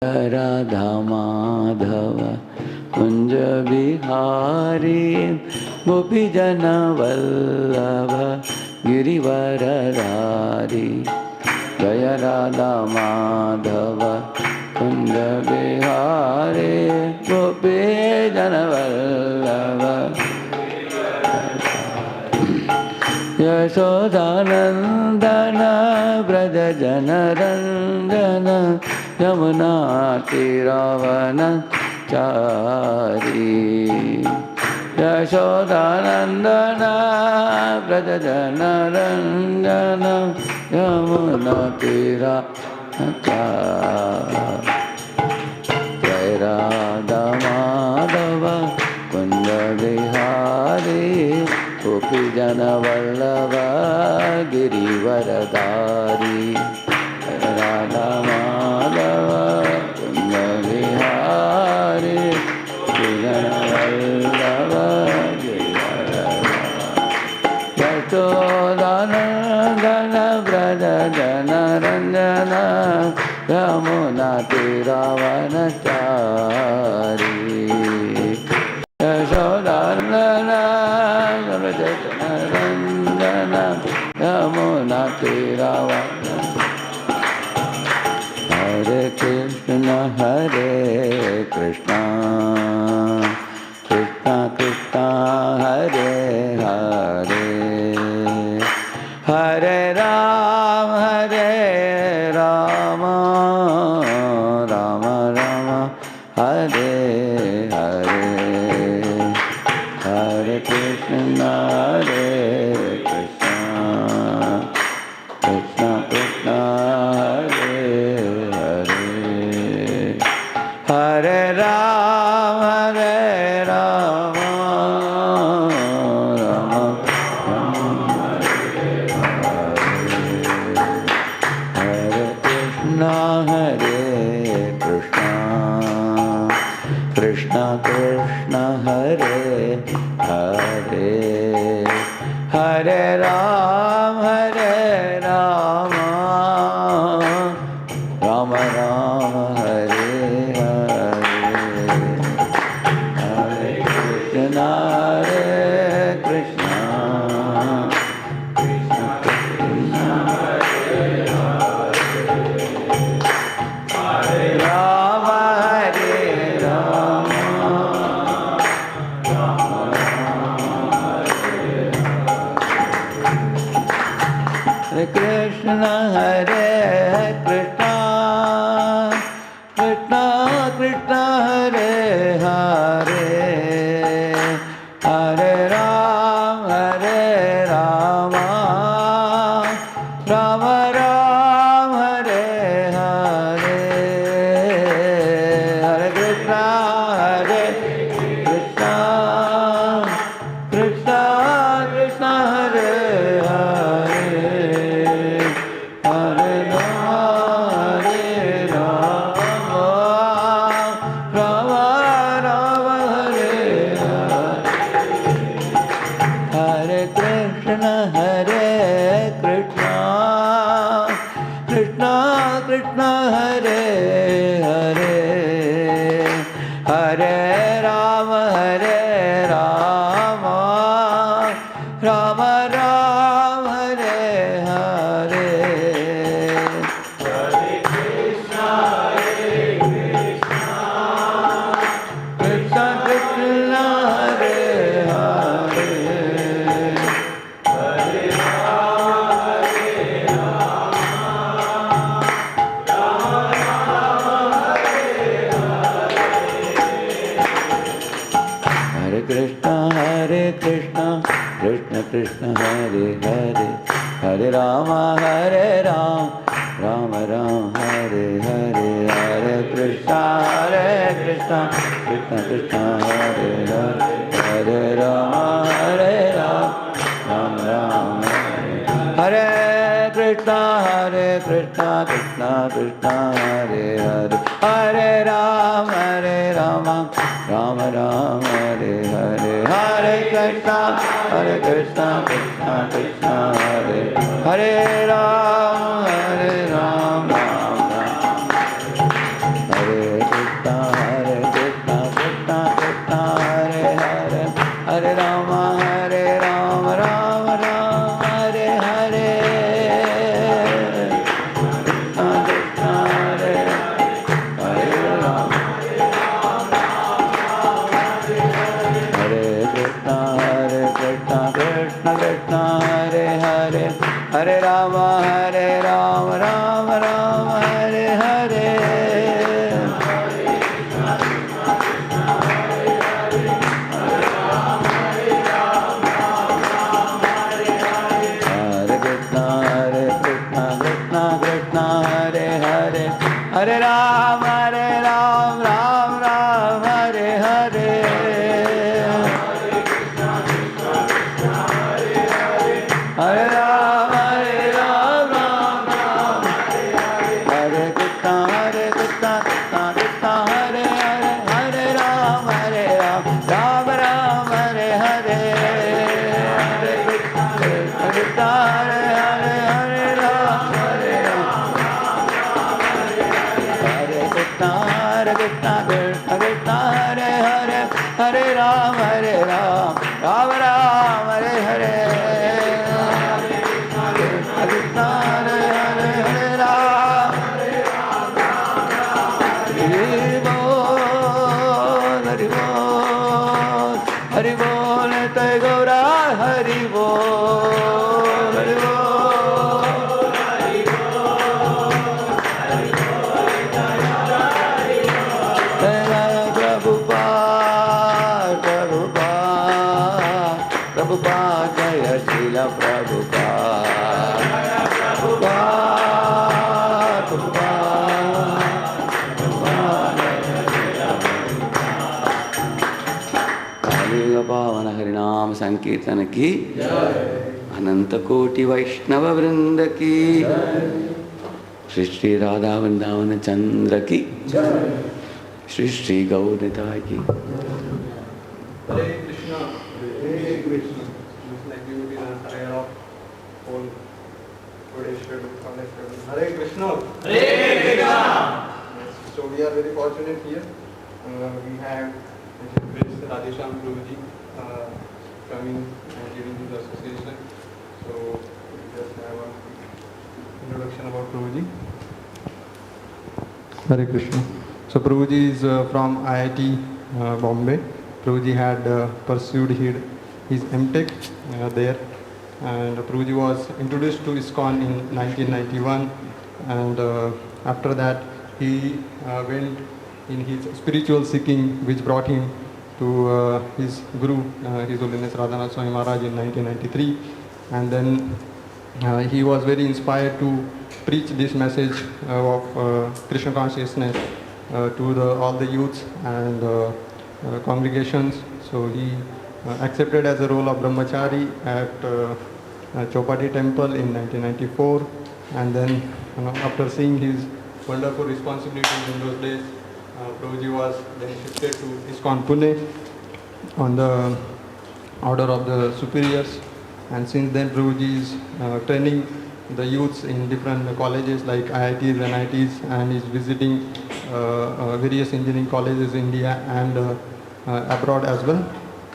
Radha Madhava Kunja Bihari Gopi Jana Vallabha Girivaradari Jaya Radha Madhava Kunja Bihari Gopi Jana Vallabha Yashodanandana Braja Jana Randana Yamuna Tiravana Chari Yashodanandana Braja Jana Randana Yamuna Tiravana Chari Jai Radha Madhava Kunda Bihari Gopi Jana Vallabha Girivaradari Radha Madhava Kunda Bihari Gopi Jana Vallabha Girivaradari Yashodanandana Braja Jana Randana Yamuna Tiravana Chari Yashodanandana Braja Jana Randana Yamuna Tiravana Hare Krishna Hare Krishna Krishna Krishna Hare Hare Hare Rama Rama Rama Hare Hare Hare Krishna Hare Krishna Krishna Krishna Hare Hare Hare Rama Rama Rama Hare Krishna Hare Krishna Krishna Krishna Hare Hare Hare Rama Rama Rama Hare Hare Hare Krishna Hare Krishna Krishna Krishna Hare Hare Rama Hare Rama Hare Krishna Hare Krishna Krishna Krishna Hare Hare Hare Rama Rama Rama Hare Hare Hare Krishna Hare Krishna Krishna Krishna Hare Hare Hare Rama Rama Rama Hare Hare Hare Krishna Hare Krishna Krishna Krishna Hare Hare Hare Rama Rama Rama Hare Hare Hare Krishna Krishna Krishna Hare Hare Hare Hare Krishna Krishna Krishna Hare Hare Hare Rama Rama Rama Hare Hare Hare Krishna Krishna Krishna Hare Hare Hare Rama Rama Rama Hare Krishna Krishna Krishna Hare Hare Hare Rama Rama Rama Hare Hare Hare Krishna Krishna Krishna Hare Hare Rama Rama Rama Hare Rama, Rama Rama, Hare Hare. Hare Ram, Ram Ram, Hare Hare. Hare Ram, Ram Ram, Hare Krishna, Krishna Krishna, Hare Hare, Hare Ram, Ram Ram, Hare Hare. Hare Krishna, Krishna, Hare Hare, Hare Ram, Hare Krishna, Krishna Krishna, Hare Hare, Hare Ram, Ram Ram, Hare Hare. Krishna, Hare Hare, Hare Ram. Hari Bol, Hari Bol, Hari Bol, Nitai Gaura, Hari Bol, Hari Bol, Hari Bol, Hari Bol, Prabhupada, Prabhupada, Prabhupada, Jaya Srila Prabhupada, Prabhupada, Prabhupada. पावन हरिनाम संकीर्तन की, अनंत कोटि वैष्णव वृंद की, श्री श्री राधा वृंदावन चंद्र की, श्री श्री गौरनिताय की। Hare Krishna, Hare Krishna. Looks like you will be an attire of all Hare Krishna. Hare Krishna. So we are very fortunate here. We have Radheshyam Guruji coming and giving you the association. So we just have an introduction about Guruji. Hare Krishna. So Prabhuji is from IIT Bombay. Prabhuji had pursued his MTech there, and Prabhuji was introduced to ISKCON in 1991, and after that he went in his spiritual seeking, which brought him to his Guru, His Holiness Radheshyam Maharaj in 1993, and then he was very inspired to preach this message of Krishna consciousness to all the youths and congregations. So he accepted as a role of brahmachari at Chopati temple in 1994, and then after seeing his wonderful responsibilities in those days, Prabhuji was then shifted to ISKCON Pune on the order of the superiors, and since then Prabhuji is training the youths in different colleges like IITs, NITs, and is visiting various engineering colleges in India and abroad as well.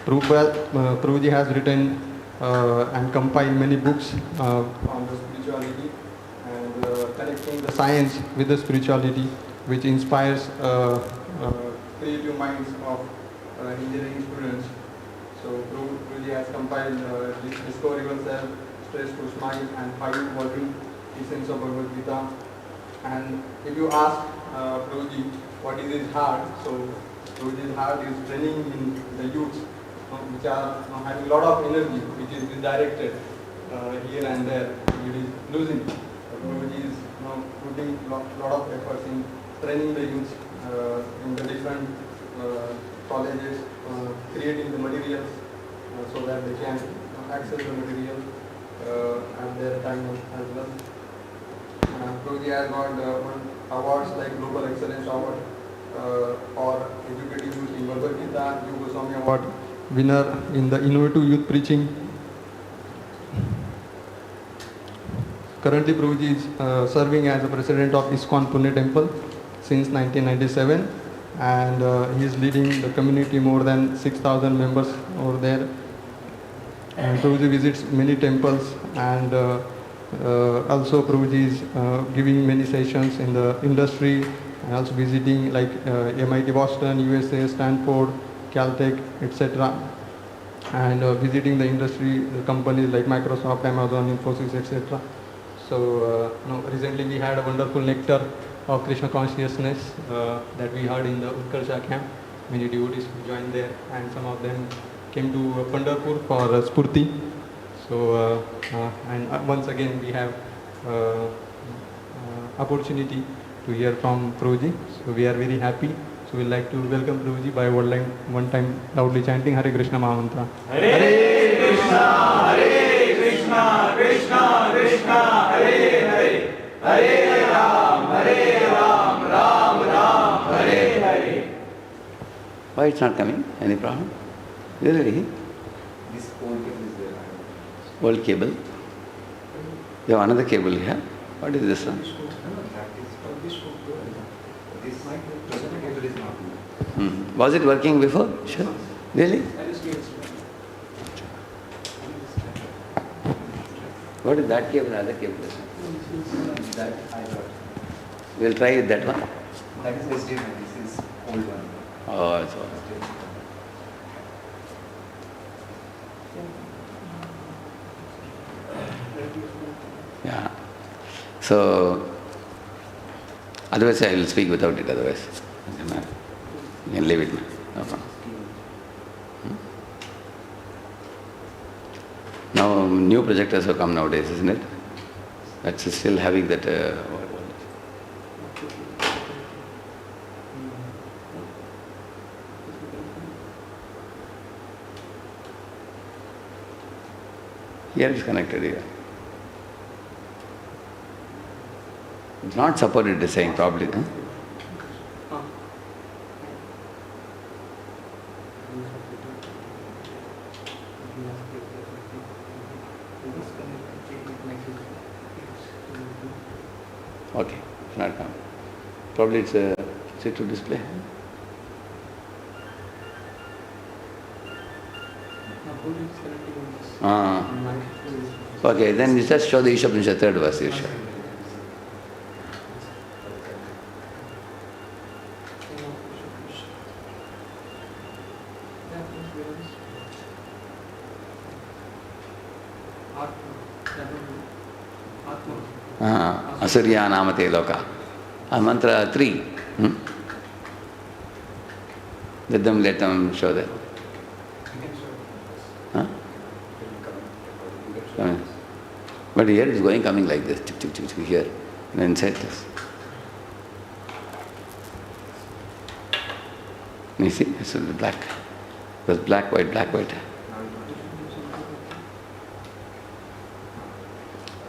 Prabhuji has written and compiled many books on the spirituality and connecting the science with the spirituality, which inspires creative minds of engineering students. So Prabhuji has compiled Discover Yourself, Stress to Smile, and 5-volume Essence of Bhagavad Gita. And if you ask Prabhuji what is his heart, so Prabhuji's heart is training in the youths, which are having a lot of energy, which is directed here and there, it is losing. Prabhuji is putting a lot of efforts in training the youths in the different colleges, creating the materials so that they can access the material at their time as well. Prabhuji has got awards like Global Excellence Award for Educative Youth in Bhagavad Gita, Yoga Swami Award winner in the Innovative Youth Preaching. Currently Prabhuji is serving as the president of ISKCON Pune Temple since 1997, and he is leading the community, more than 6,000 members over there. And Prabhuji visits many temples, and also Prabhuji is giving many sessions in the industry, and also visiting like MIT Boston, USA, Stanford, Caltech, etc. and visiting the industry, the companies like Microsoft, Amazon, Infosys, etc. So recently we had a wonderful nectar of Krishna consciousness that we heard in the Utkarsha camp. Many devotees joined there, and some of them came to Pandharpur for Spurti. So once again we have opportunity to hear from Prabhuji. So we are very happy. So we'd like to welcome Prabhuji by one time loudly chanting Hare Krishna Mahamantra. Hare Krishna, Hare Krishna, Krishna Krishna, Hare Hare, Hare Ram, Ram Ram, Hare Hare. Why it's not coming? Any problem? Really? This old cable is there. Old cable. You have another cable here. What is this one? That is from this present cable is not. Was it working before? Sure. Really? What is that cable? Other cable? That I got. We'll try with that one. That is HDMI. This is old one. Oh, it's all. Yeah. So, otherwise I will speak without it, otherwise. You can leave it now. No problem. Now, new projectors have come nowadays, isn't it? That's still having that. Here it's connected here. It's not supported, it's saying probably. Huh? Okay, it's not coming. Probably it's a sit to display. Okay, then you just show the Isha third verse, you show. Asurya namate loka. Mantra 3. Let them show that. Huh? But here it's coming like this, tick, tick, tick, tick, here, and inside this. You see, it's black. It was black, white, black, white.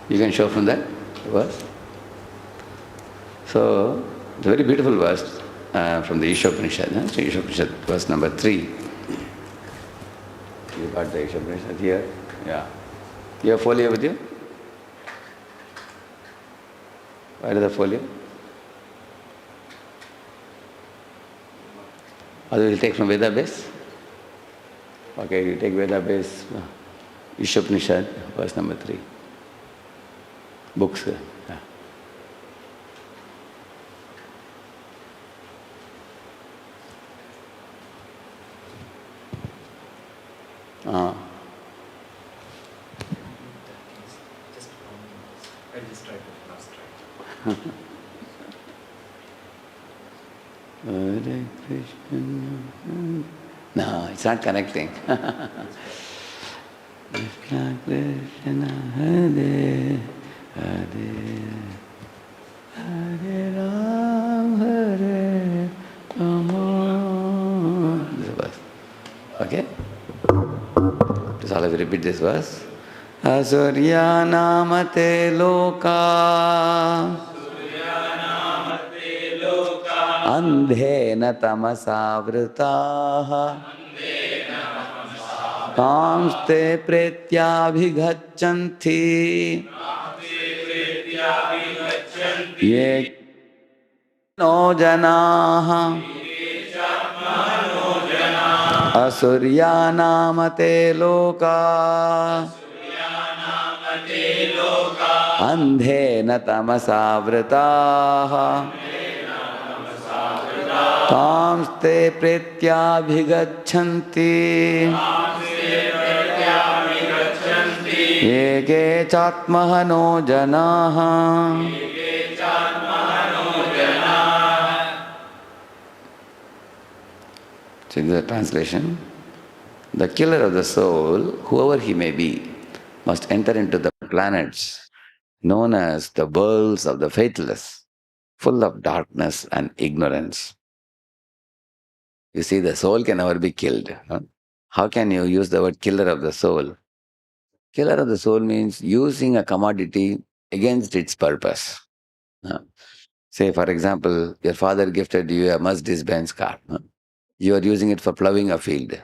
You can show from that verse. So, it's a very beautiful verse from the Isha-Upanishad. So Isha-Upanishad, verse number 3. You got the Isha-Upanishad here? Yeah. You have folio with you? Where is the folio? Or will you take from Veda base? Okay, you take Veda base, Isha-Upanishad, verse number 3. Books. Yeah. I just tried it last try. Hare Krishna. No, it's not connecting. Krishna Krishna Hare Hare Hare Ram Hare Rama. This verse. Okay? Just all of you repeat this verse. Asurya namate loka andhena tamasa vritaha tamste pretyabhigachanti ye no janaha asurya namate loka andhena tamasa vritaha tamste pretyabhigachanti eke chatmahano janaha. See the translation? The killer of the soul, whoever he may be, must enter into the planets known as the worlds of the faithless, full of darkness and ignorance. You see, the soul can never be killed. Huh? How can you use the word killer of the soul? Killer of the soul means using a commodity against its purpose. Huh? Say, for example, your father gifted you a Mercedes-Benz car. Huh? You are using it for plowing a field.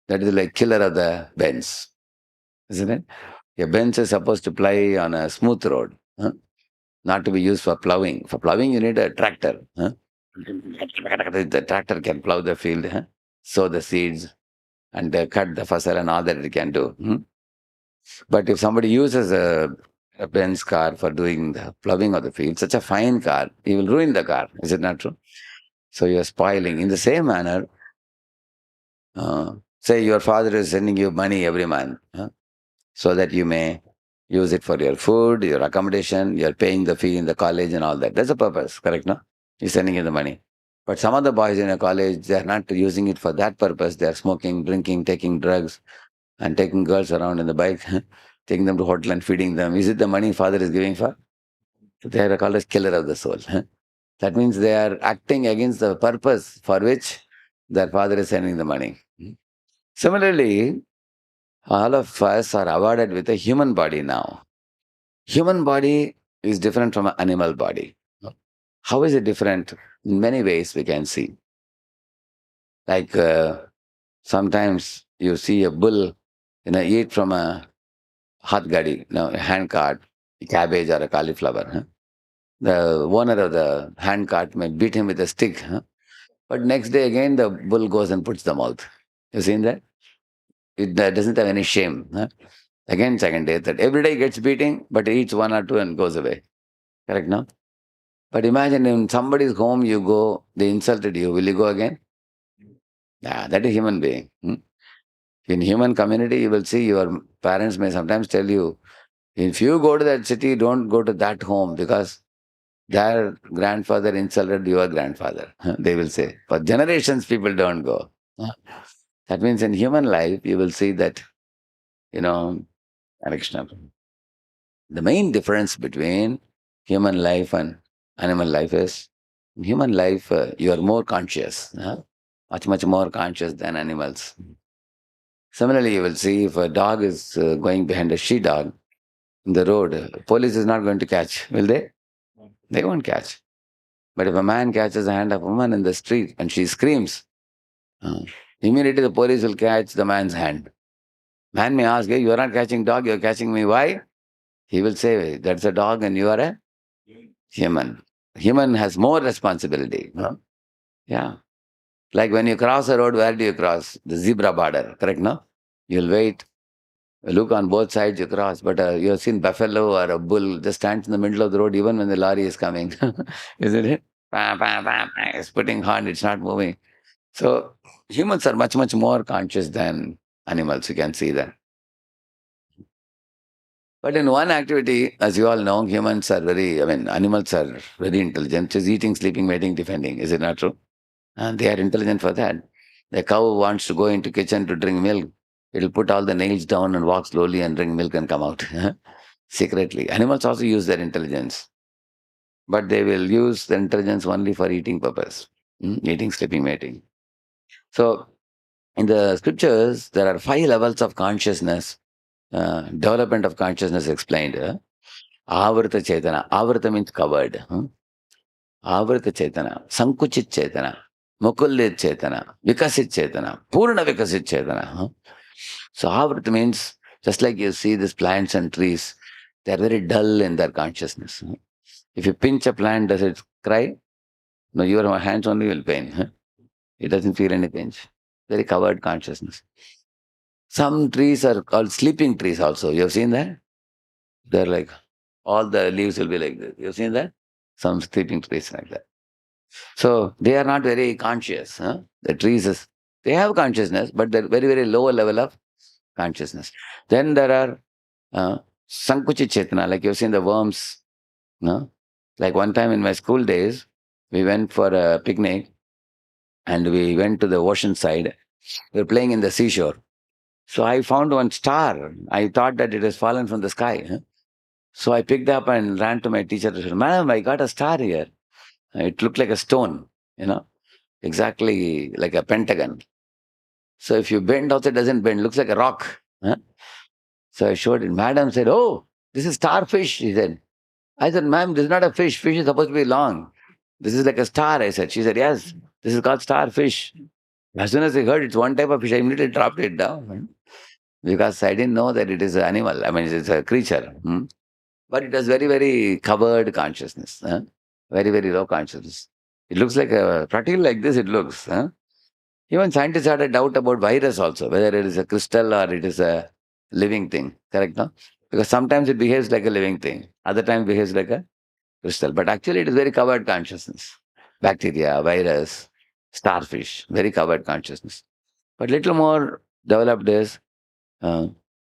That is like killer of the Benz, isn't it? A Benz is supposed to plow on a smooth road, huh? Not to be used for plowing. For plowing, you need a tractor. Huh? The tractor can plow the field, huh? Sow the seeds, and cut the fasal and all that it can do. Hmm? But if somebody uses a Benz car for doing the plowing of the field, such a fine car, he will ruin the car. Is it not true? So you are spoiling. In the same manner, say your father is sending you money every month, huh? So that you may use it for your food, your accommodation, you're paying the fee in the college and all that. That's the purpose, correct, no? He's sending you the money. But some of the boys in a college, they're not using it for that purpose. They're smoking, drinking, taking drugs, and taking girls around in the bike, taking them to hotel and feeding them. Is it the money father is giving for? They are called as killer of the soul. That means they are acting against the purpose for which their father is sending the money. Similarly, all of us are awarded with a human body now. Human body is different from an animal body. How is it different? In many ways we can see. Like sometimes you see a bull, eat from a hot gadi, a hand cart, a cabbage or a cauliflower. Huh? The owner of the hand cart may beat him with a stick. Huh? But next day again the bull goes and puts the mouth. You seen that? It doesn't have any shame. Huh? Again, second day, third. Every day gets beating, but eats one or two and goes away. Correct, no? But imagine in somebody's home you go, they insulted you. Will you go again? Yeah, that is human being. In human community, you will see your parents may sometimes tell you, if you go to that city, don't go to that home because their grandfather insulted your grandfather. They will say. For generations, people don't go. That means in human life, you will see that, Hare Krishna. The main difference between human life and animal life is, in human life, you are more conscious, much, much more conscious than animals. Similarly, you will see if a dog is going behind a she dog in the road, police is not going to catch, will they? They won't catch. But if a man catches the hand of a woman in the street and she screams, uh, immediately the police will catch the man's hand. Man may ask, hey, you are not catching dog, you are catching me. Why? He will say, that's a dog and you are a human. Human has more responsibility. Yeah. Like when you cross a road, where do you cross? The zebra border, correct, no? You'll wait, look on both sides, you cross. But you have seen buffalo or a bull just stands in the middle of the road even when the lorry is coming. Isn't it? Bam, bam, bam, bam. It's putting horn, it's not moving. So humans are much, much more conscious than animals. You can see that. But in one activity, as you all know, animals are very intelligent. Just eating, sleeping, mating, defending. Is it not true? And they are intelligent for that. The cow wants to go into kitchen to drink milk. It'll put all the nails down and walk slowly and drink milk and come out secretly. Animals also use their intelligence. But they will use the intelligence only for eating purpose. Eating, sleeping, mating. So in the scriptures, there are 5 levels of consciousness, development of consciousness explained. Avrita Chetana. Avrita means covered. Avrita Chetana. Sankuchit Chetana. Mukullit Chetana. Vikasit Chetana. Purna Vikasit Chetana. So Avrita means, just like you see these plants and trees, they are very dull in their consciousness. If you pinch a plant, does it cry? No, your hands only will pain. It doesn't feel any pinch. Very covered consciousness. Some trees are called sleeping trees also. You have seen that? They're like, all the leaves will be like this. You have seen that? Some sleeping trees like that. So they are not very conscious. The trees, they have consciousness, but they're very, very lower level of consciousness. Then there are Sankuchit Chetana, like you've seen the worms. No? Like one time in my school days, we went for a picnic and we went to the ocean side. We were playing in the seashore. So I found one star. I thought that it has fallen from the sky. So I picked up and ran to my teacher and said, "Madam, I got a star here." It looked like a stone, exactly like a pentagon. So if you bend also, it doesn't bend, looks like a rock. So I showed it. Madam said, "Oh, this is starfish," she said. I said, "Ma'am, this is not a fish. Fish is supposed to be long. This is like a star," I said. She said, "Yes, this is called starfish." As soon as I heard it's one type of fish, I immediately dropped it down because I didn't know that it is an animal. I mean, it's a creature. But it has very, very covered consciousness. Very, very low consciousness. It looks like a practically like this, it looks. Even scientists had a doubt about virus also, whether it is a crystal or it is a living thing. Correct, no? Because sometimes it behaves like a living thing, other times it behaves like a crystal. But actually, it is very covered consciousness. Bacteria, virus, starfish, very covered consciousness. But little more developed is uh,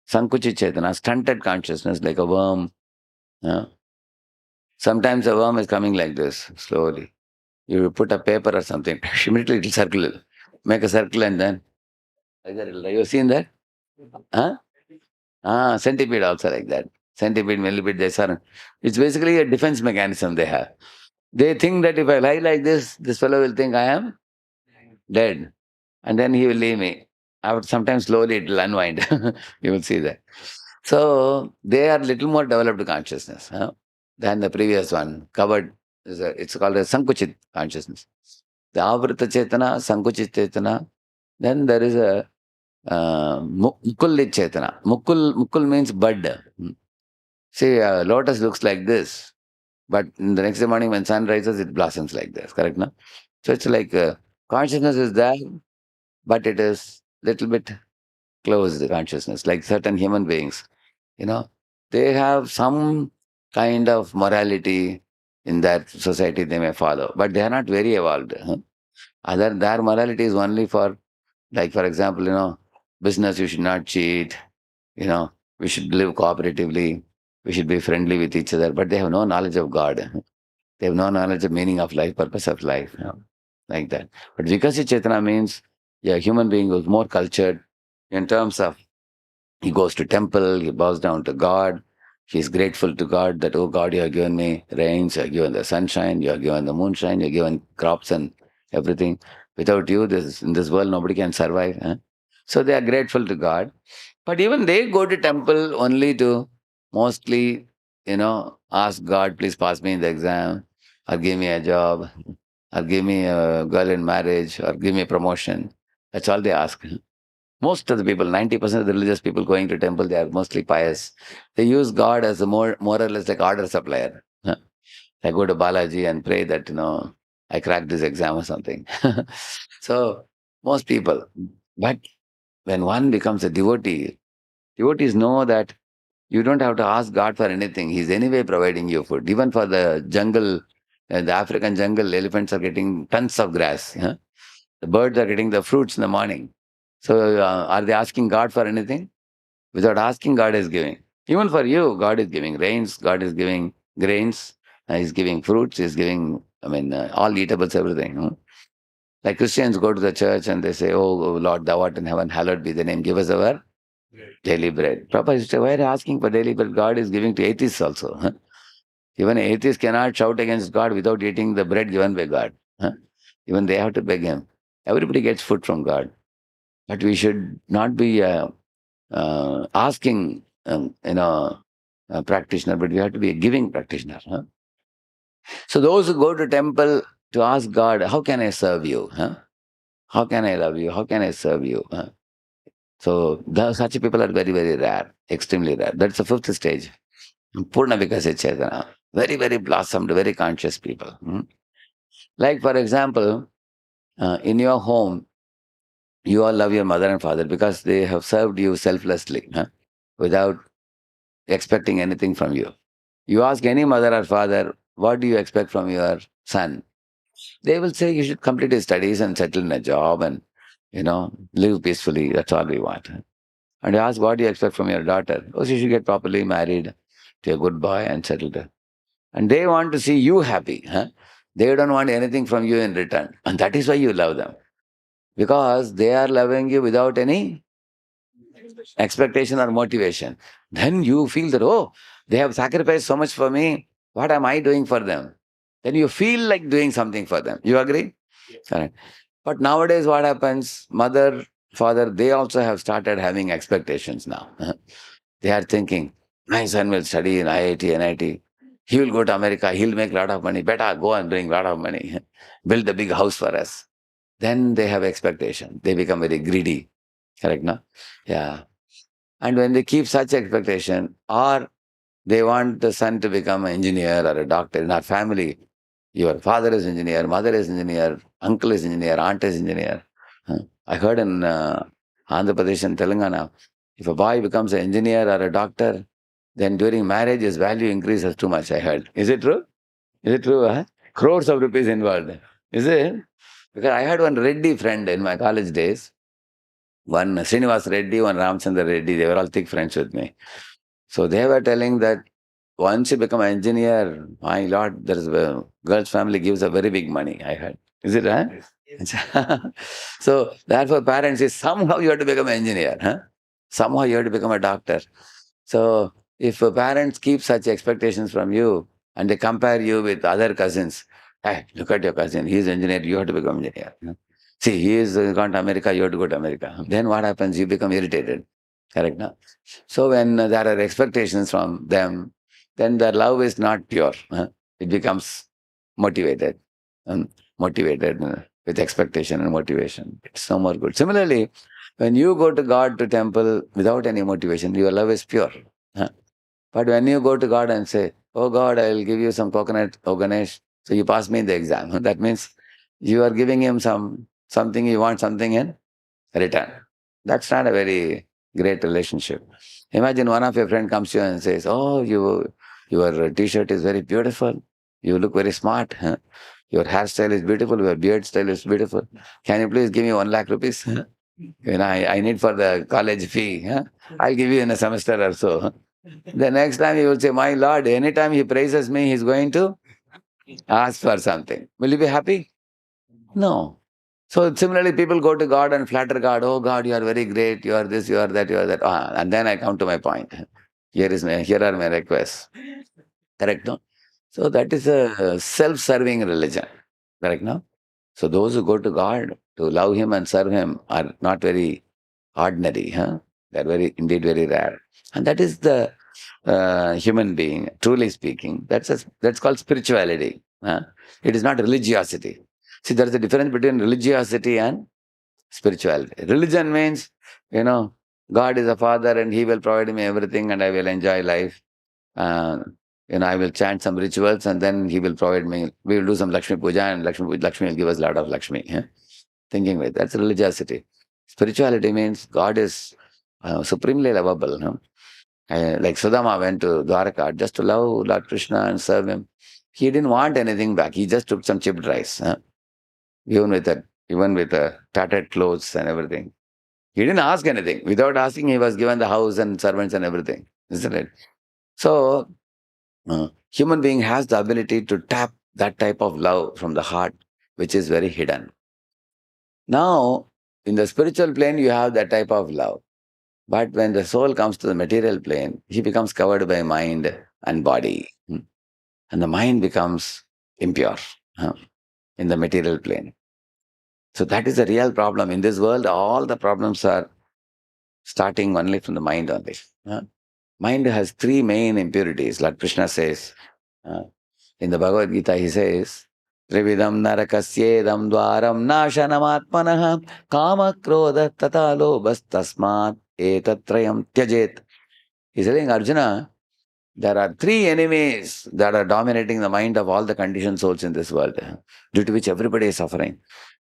Sankuchit Chetana, stunted consciousness, like a worm. Uh, Sometimes a worm is coming like this, slowly. You put a paper or something, immediately it will circle. Make a circle and then, like that. You've seen that? Huh? Centipede also like that. Centipede, millipede, they are. It's basically a defense mechanism they have. They think that if I lie like this fellow will think I am dead. And then he will leave me. After sometimes slowly it will unwind. You will see that. So they are little more developed consciousness than the previous one. Covered, it's called a Sankuchit consciousness. The Avrita Chetana, Sankuchit Chetana. Then there is a Mukullit Chetana. Mukul means bud. See, lotus looks like this, but in the next morning when sun rises, it blossoms like this. Correct, no? So it's like consciousness is there, but it is little bit closed consciousness, like certain human beings. You know, they have some kind of morality in that society they may follow, but they are not very evolved. Their morality is only for, like for example, business you should not cheat, you know, we should live cooperatively, we should be friendly with each other, but they have no knowledge of God. They have no knowledge of meaning of life, purpose of life, like that. But Vikasi Chetana means a human being who is more cultured in terms of he goes to temple, he bows down to God, he is grateful to God that, oh God, you have given me rains, you have given the sunshine, you have given the moonshine, you have given crops and everything. Without you, in this world, nobody can survive. So they are grateful to God. But even they go to temple only to mostly, ask God, please pass me in the exam, or give me a job, or give me a girl in marriage, or give me a promotion. That's all they ask. Most of the people, 90% of the religious people going to temple, they are mostly pious. They use God as a more or less like order supplier. I go to Balaji and pray that, I crack this exam or something. So, most people. But when one becomes a devotee, devotees know that you don't have to ask God for anything. He's anyway providing you food. Even for the jungle, the African jungle, elephants are getting tons of grass. The birds are getting the fruits in the morning. So are they asking God for anything? Without asking, God is giving. Even for you, God is giving rains, God is giving grains, He's giving fruits, He's giving, all eatables, everything. Like Christians go to the church and they say, oh Lord, thou art in heaven, hallowed be the name, give us our daily bread. Prabhupada used to say, why are you asking for daily bread? God is giving to atheists also. Even atheists cannot shout against God without eating the bread given by God. Even they have to beg Him. Everybody gets food from God. But we should not be asking, a practitioner, but we have to be a giving practitioner. So those who go to temple to ask God, how can I serve you? How can I love you? How can I serve you? So such people are very, very rare, extremely rare. That's the fifth stage. Purna Vikasa Chetana. Very, very blossomed, very conscious people. Like for example, in your home, you all love your mother and father because they have served you selflessly, without expecting anything from you. You ask any mother or father, what do you expect from your son? They will say you should complete his studies and settle in a job and, live peacefully. That's all we want. And you ask, what do you expect from your daughter? Oh, she should get properly married to a good boy and settled. And they want to see you happy. Huh? They don't want anything from you in return. And that is why you love them. Because they are loving you without any expectation or motivation. Then you feel that, oh, they have sacrificed so much for me. What am I doing for them? Then you feel like doing something for them. You agree? Correct. But nowadays, what happens? Mother, father, they also have started having expectations now. They are thinking, my son will study in IIT, NIT. He will go to America. He'll make a lot of money. Better go and bring a lot of money. Build a big house for us. Then they have expectation. They become very greedy. Correct, no? Yeah. And when they keep such expectation, or they want the son to become an engineer or a doctor in our family, your father is engineer, mother is engineer, uncle is engineer, aunt is engineer. I heard in Andhra Pradesh and Telangana, if a boy becomes an engineer or a doctor, then during marriage his value increases too much, I heard. Is it true? Is it true? Huh? Crores of rupees involved. Is it? Because I had one Reddy friend in my college days, one Srinivas Reddy, one Ramchandra Reddy, they were all thick friends with me. So they were telling that once you become an engineer, my lord, there is a girl's family gives a very big money, I heard. Is it right? Yes. So therefore parents say somehow you have to become an engineer. Huh? Somehow you have to become a doctor. So if parents keep such expectations from you and they compare you with other cousins, hey, look at your cousin, he is engineer, you have to become engineer. See, he is gone to America, you have to go to America. Then what happens? You become irritated. Correct? No? So when there are expectations from them, then the love is not pure. It becomes motivated. um, Motivated with expectation and motivation. It's no more good. Similarly, when you go to God to temple without any motivation, your love is pure. Huh? But when you go to God and say, oh God, I will give you some coconut, oh Ganesh, so you pass me in the exam. That means you are giving him something, you want something in return. That's not a very great relationship. Imagine one of your friend comes to you and says, oh, your t-shirt is very beautiful. You look very smart. Huh? Your hairstyle is beautiful. Your beard style is beautiful. Can you please give me 1 lakh rupees? Huh? I need for the college fee. Huh? I'll give you in a semester or so. Huh? The next time he will say, my Lord, anytime he praises me, he's going to ask for something. Will you be happy? No. So similarly, people go to God and flatter God. Oh God, you are very great. You are this, you are that, you are that. And then I come to my point. Here are my requests. Correct, no? So that is a self-serving religion. Correct, no? So those who go to God to love Him and serve Him are not very ordinary. Huh? They're indeed very rare. And that is the human being, truly speaking. That's called spirituality. Huh? It is not religiosity. See, there is a difference between religiosity and spirituality. Religion means, God is a father and He will provide me everything and I will enjoy life. Uh, I will chant some rituals and then He will provide me. We will do some Lakshmi Puja and Lakshmi will give us a lot of Lakshmi. Huh? Thinking with that's religiosity. Spirituality means God is supremely lovable. Huh? Like Sudama went to Dwaraka just to love Lord Krishna and serve him. He didn't want anything back. He just took some chipped rice, huh? Even with tattered clothes and everything. He didn't ask anything. Without asking, he was given the house and servants and everything, isn't it? So, human being has the ability to tap that type of love from the heart, which is very hidden. Now, in the spiritual plane, you have that type of love. But when the soul comes to the material plane, he becomes covered by mind and body. And the mind becomes impure in the material plane. So that is the real problem. In this world, all the problems are starting only from the mind only. Mind has three main impurities. Like Krishna says, in the Bhagavad Gita, he says, Trividam narakasyedam dwaram nashanam kama krodha tata lobas tasmat etatrayam tyajet. He's saying, Arjuna, there are three enemies that are dominating the mind of all the conditioned souls in this world, due to which everybody is suffering.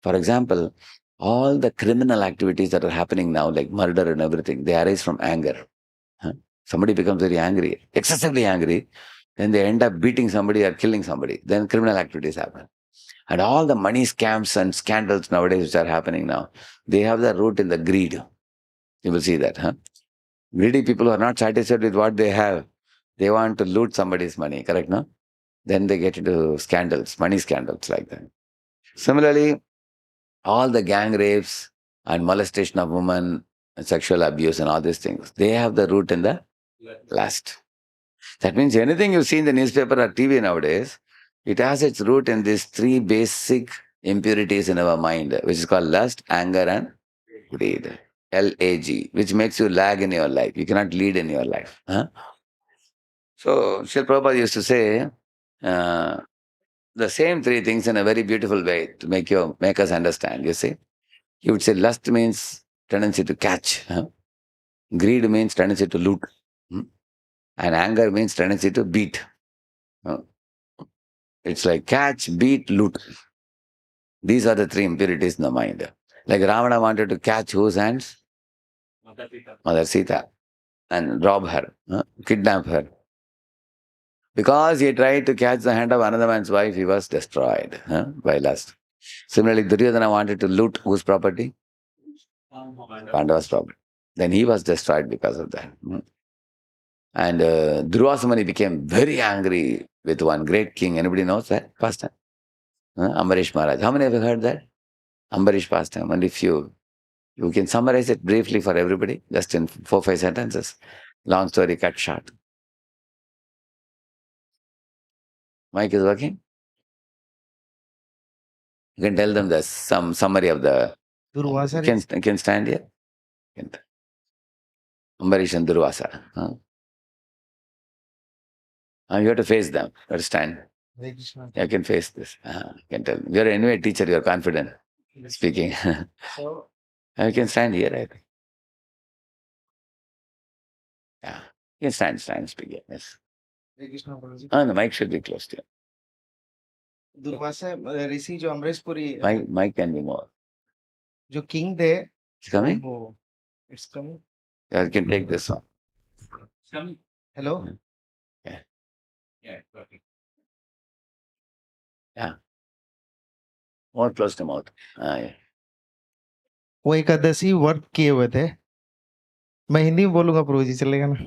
For example, all the criminal activities that are happening now, like murder and everything, they arise from anger. Somebody becomes very angry, excessively angry, then they end up beating somebody or killing somebody. Then criminal activities happen. And all the money scams and scandals nowadays which are happening now, they have their root in the greed. You will see that. Greedy people who are not satisfied with what they have, they want to loot somebody's money, correct, no? Then they get into scandals, money scandals like that. Similarly, all the gang rapes and molestation of women, and sexual abuse and all these things, they have the root in the lust. That means anything you see in the newspaper or TV nowadays, it has its root in these three basic impurities in our mind, which is called lust, anger, and greed. LAG, which makes you lag in your life. You cannot lead in your life. Huh? So, Srila Prabhupada used to say uh, the same three things in a very beautiful way to make us understand. You see, he would say lust means tendency to catch, huh? Greed means tendency to loot, hmm? And anger means tendency to beat. Huh? It's like catch, beat, loot. These are the three impurities in the mind. Like Ravana wanted to catch whose hands? Mother Sita, and rob her, huh? Kidnap her. Because he tried to catch the hand of another man's wife, he was destroyed, huh? By lust. Similarly, Duryodhana wanted to loot whose property? Pandava's property. Then he was destroyed because of that. Hmm? And Durvasa Muni became very angry with one great king. Anybody knows that pastime? Ambarish Maharaj. How many have heard that? Ambarish pastime. And if you can summarize it briefly for everybody, just in 4-5 sentences. Long story cut short. Mic is working? You can tell them some summary of the... Durvasa Can stand here? Ambarish and Durvasa. Huh? You have to face them. You have to stand. Hare Krishna. You can face this. You can tell. You're anyway a teacher, you're confident speaking. So, You can stand here, I think. Yeah. You can stand, speak here. Yes. Hare Krishna Prabhuji. The mic should be close to you. Durvasa ऋषि जो Amrish Puri Mic can be more. जो king थे It's coming? वो it's coming Yeah, you can take this one. Hello Yeah. More close to mouth. Yeah. वो एकादशी व्रत किए हुए थे मैं हिंदी में बोलूंगा प्रभु जी चलेगा ना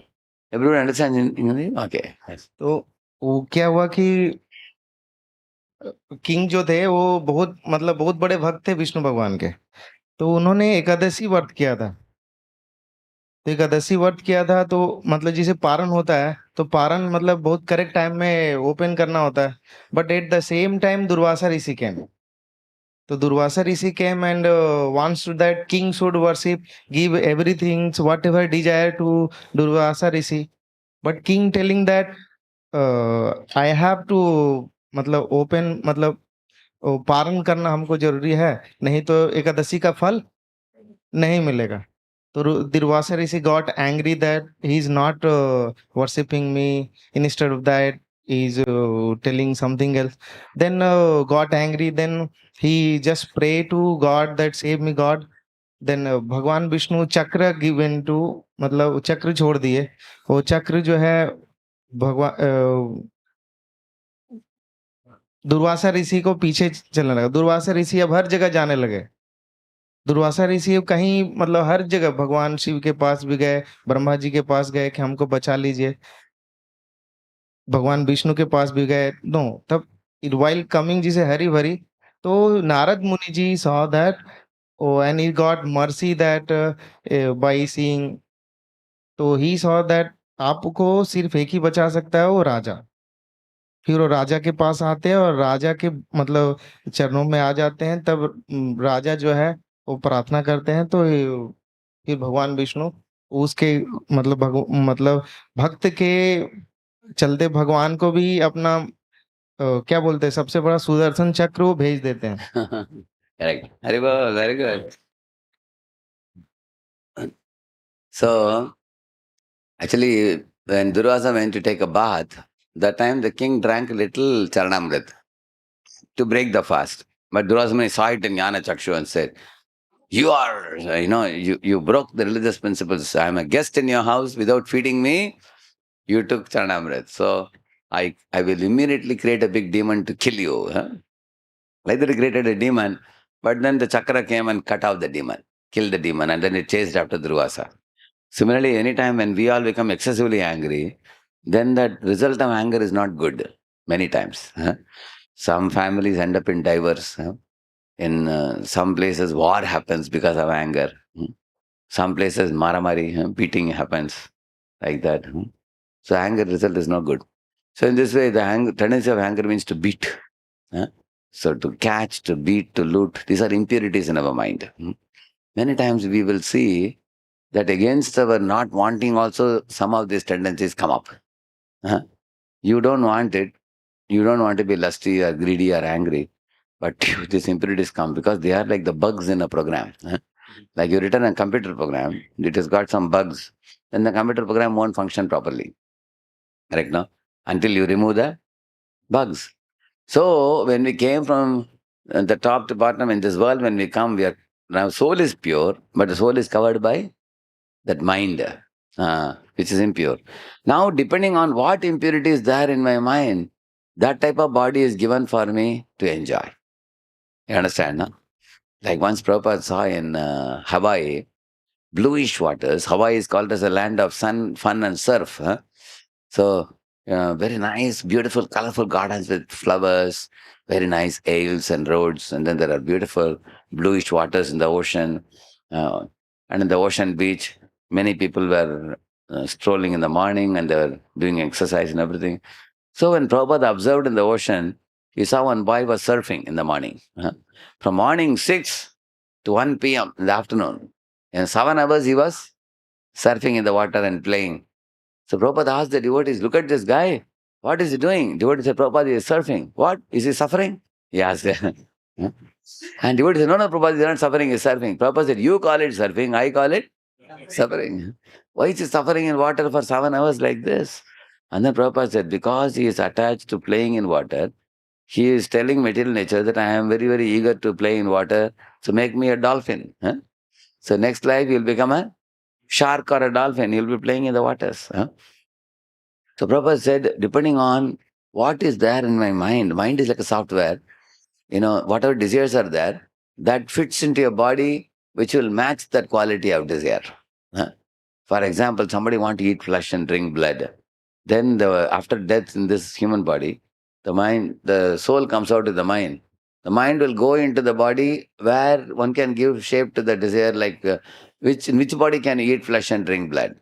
Everyone understands in Hindi? Okay. Yes. तो वो क्या हुआ कि किंग जो थे वो बहुत बड़े भक्त थे विष्णु भगवान के तो उन्होंने एकादशी व्रत किया था तो एकादशी व्रत किया था तो मतलब जिसे पारण होता है तो पारण मतलब बहुत करेक्ट टाइम में ओपन करना होता है but at the same time Durvasa Rishi came तो Durvasa Rishi came and wants to that king should worship give everything whatever desire to Durvasa Rishi but king telling that I have to मतलब ओपन मतलब पारण करना हमको जरूरी है नहीं तो एकादशी का फल नहीं मिलेगा तो दुर्वासा ऋषि got angry that he is not worshipping me instead of that he is telling something else then got angry then he just pray to God that save me God then भगवान विष्णु चक्र given to मतलब चक्र छोड़ दिए वो चक्र जो है भगवान दुर्वासा ऋषि को पीछे चलने लगा दुर्वासा ऋषि अब हर जगह जाने लगे दुर्वासा ऋषि कहीं मतलब हर जगह भगवान शिव के पास भी गए ब्रह्मा जी के पास गए कि हमको बचा लीजिए भगवान विष्णु के पास भी गए नो तब while coming जिसे हरी भरी तो नारद मुनि जी saw that and he got mercy that by seeing तो he saw that आपको सिर्फ एक ही बचा सकता है वो राजा फिर वो राजा के पास आते हैं और राजा के मतलब चरणों में आ जाते हैं तब राजा जो है वो प्रार्थना करते हैं तो फिर भगवान विष्णु उसके मतलब भक्त के चलते भगवान को भी अपना क्या बोलते हैं सबसे बड़ा सुदर्शन चक्र वो भेज देते हैं Correct. Very good. So, actually, when Durvasa went to take a bath, that time the king drank a little charanamrit to break the fast. But Durvasa Muni saw it in Jnana Chakshu and said, you are, you broke the religious principles. I am a guest in your house without feeding me. You took charanamrit. So, I will immediately create a big demon to kill you. Huh? Like that he created a demon. But then the chakra came and cut off the demon, killed the demon, and then it chased after Durvasa. Similarly, anytime when we all become excessively angry, then that result of anger is not good many times. Some families end up in divorce. In some places, war happens because of anger. Some places, maramari, beating happens like that. So anger result is not good. So in this way, the tendency of anger means to beat. So to catch, to beat, to loot, these are impurities in our mind. Many times we will see that against our not wanting also some of these tendencies come up. You don't want it. You don't want to be lusty or greedy or angry. But these impurities come because they are like the bugs in a program. Like you written a computer program, it has got some bugs, then the computer program won't function properly. Correct, no? Until you remove the bugs. So when we came from the top to bottom in this world, when we come, we are now soul is pure, but the soul is covered by that mind, which is impure. Now, depending on what impurity is there in my mind, that type of body is given for me to enjoy. You understand, no? Like once Prabhupada saw in Hawaii, bluish waters. Hawaii is called as a land of sun, fun, and surf. So, very nice, beautiful, colorful gardens with flowers, very nice ales and roads. And then there are beautiful bluish waters in the ocean. And in the ocean beach, many people were strolling in the morning and they were doing exercise and everything. So, when Prabhupada observed in the ocean, he saw one boy was surfing in the morning. From morning 6 to 1 p.m. in the afternoon. In 7 hours, he was surfing in the water and playing. So Prabhupada asked the devotees, look at this guy. What is he doing? Devotee said, Prabhupada, he is surfing. What? Is he suffering? He asked. And devotee said, no, no, Prabhupada, he is not suffering, he is surfing. Prabhupada said, you call it surfing, I call it suffering. Why is he suffering in water for 7 hours like this? And then Prabhupada said, because he is attached to playing in water, he is telling material nature that I am very, very eager to play in water, so make me a dolphin. So next life you'll become a shark or a dolphin, you'll be playing in the waters. So Prabhupada said, depending on what is there in my mind is like a software, whatever desires are there, that fits into your body, which will match that quality of desire. For example, somebody want to eat flesh and drink blood. Then after death in this human body, the soul comes out of the mind. The mind will go into the body where one can give shape to the desire, like in which body can you eat flesh and drink blood?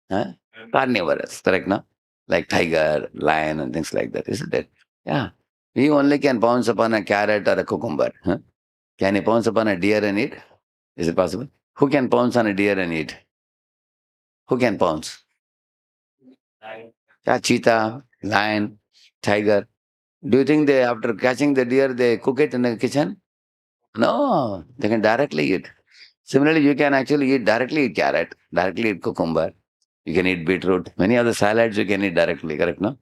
Huh? Carnivorous, correct, no? Like tiger, lion, and things like that, isn't it? Yeah. We only can pounce upon a carrot or a cucumber. Can you pounce upon a deer and eat? Is it possible? Who can pounce on a deer and eat? Who can pounce? Yeah, cheetah, lion, tiger. Do you think they, after catching the deer, they cook it in the kitchen? No, they can directly eat. Similarly, you can actually directly eat carrot, directly eat cucumber. You can eat beetroot. Many other salads you can eat directly, correct, no?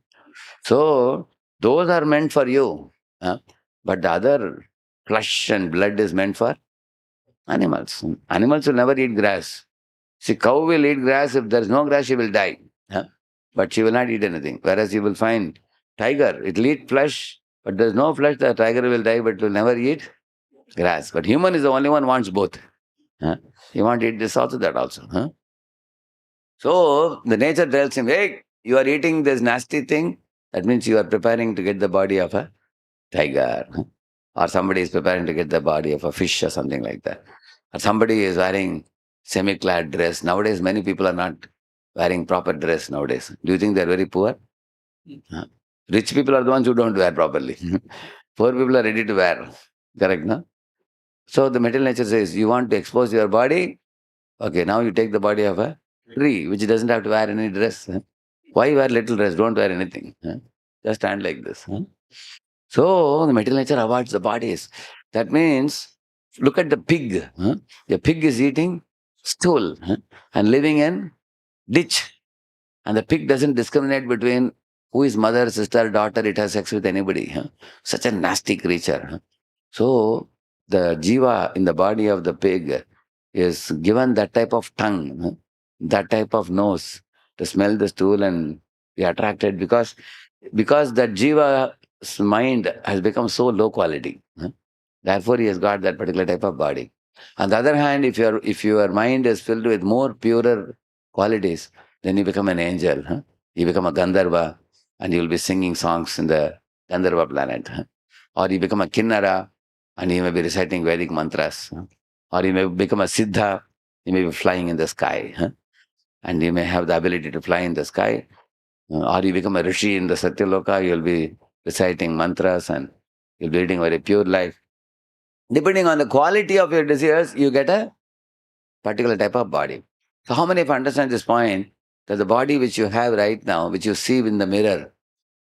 So, those are meant for you. But the other flesh and blood is meant for animals. Animals will never eat grass. See, cow will eat grass. If there is no grass, she will die. But she will not eat anything. Whereas you will find tiger, it will eat flesh, but there is no flesh, the tiger will die, but will never eat grass. But human is the only one wants both. He wants to eat this also, that also. So the nature tells him, hey, you are eating this nasty thing. That means you are preparing to get the body of a tiger. Or somebody is preparing to get the body of a fish or something like that. Or somebody is wearing semi-clad dress. Nowadays, many people are not wearing proper dress nowadays. Do you think they are very poor? Rich people are the ones who don't wear properly. Poor people are ready to wear. Correct, no? So the material nature says, you want to expose your body? Okay, now you take the body of a tree, which doesn't have to wear any dress. Why wear little dress? Don't wear anything. Just stand like this. So the material nature avoids the bodies. That means, look at the pig. The pig is eating stool and living in ditch. And the pig doesn't discriminate between who is mother, sister, daughter, it has sex with anybody. Such a nasty creature. So the jiva in the body of the pig is given that type of tongue, that type of nose to smell the stool and be attracted because that jiva's mind has become so low quality. Therefore, he has got that particular type of body. On the other hand, if your mind is filled with more purer qualities, then you become an angel. Huh? You become a Gandharva, and you will be singing songs in the Gandharva planet. Huh? Or you become a Kinnara, and you may be reciting Vedic mantras. Huh? Or you may become a Siddha, you may be flying in the sky. Huh? And you may have the ability to fly in the sky. Or you become a Rishi in the Satyaloka, you'll be reciting mantras and you'll be leading a very pure life. Depending on the quality of your desires, you get a particular type of body. So how many of you understand this point, that the body which you have right now, which you see in the mirror,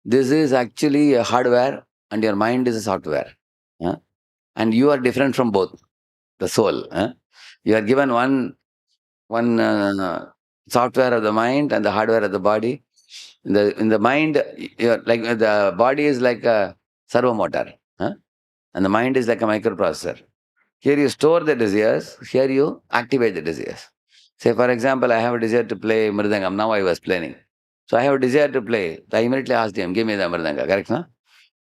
this is actually a hardware and your mind is a software. Huh? And you are different from both, the soul. Huh? You are given one software of the mind and the hardware of the body. In the mind, you're like the body is like a servo motor, huh? And the mind is like a microprocessor. Here you store the desires, here you activate the desires. Say, for example, I have a desire to play mridangam. Now I was playing. So I have a desire to play. I immediately asked him, give me the mridanga, correct? No?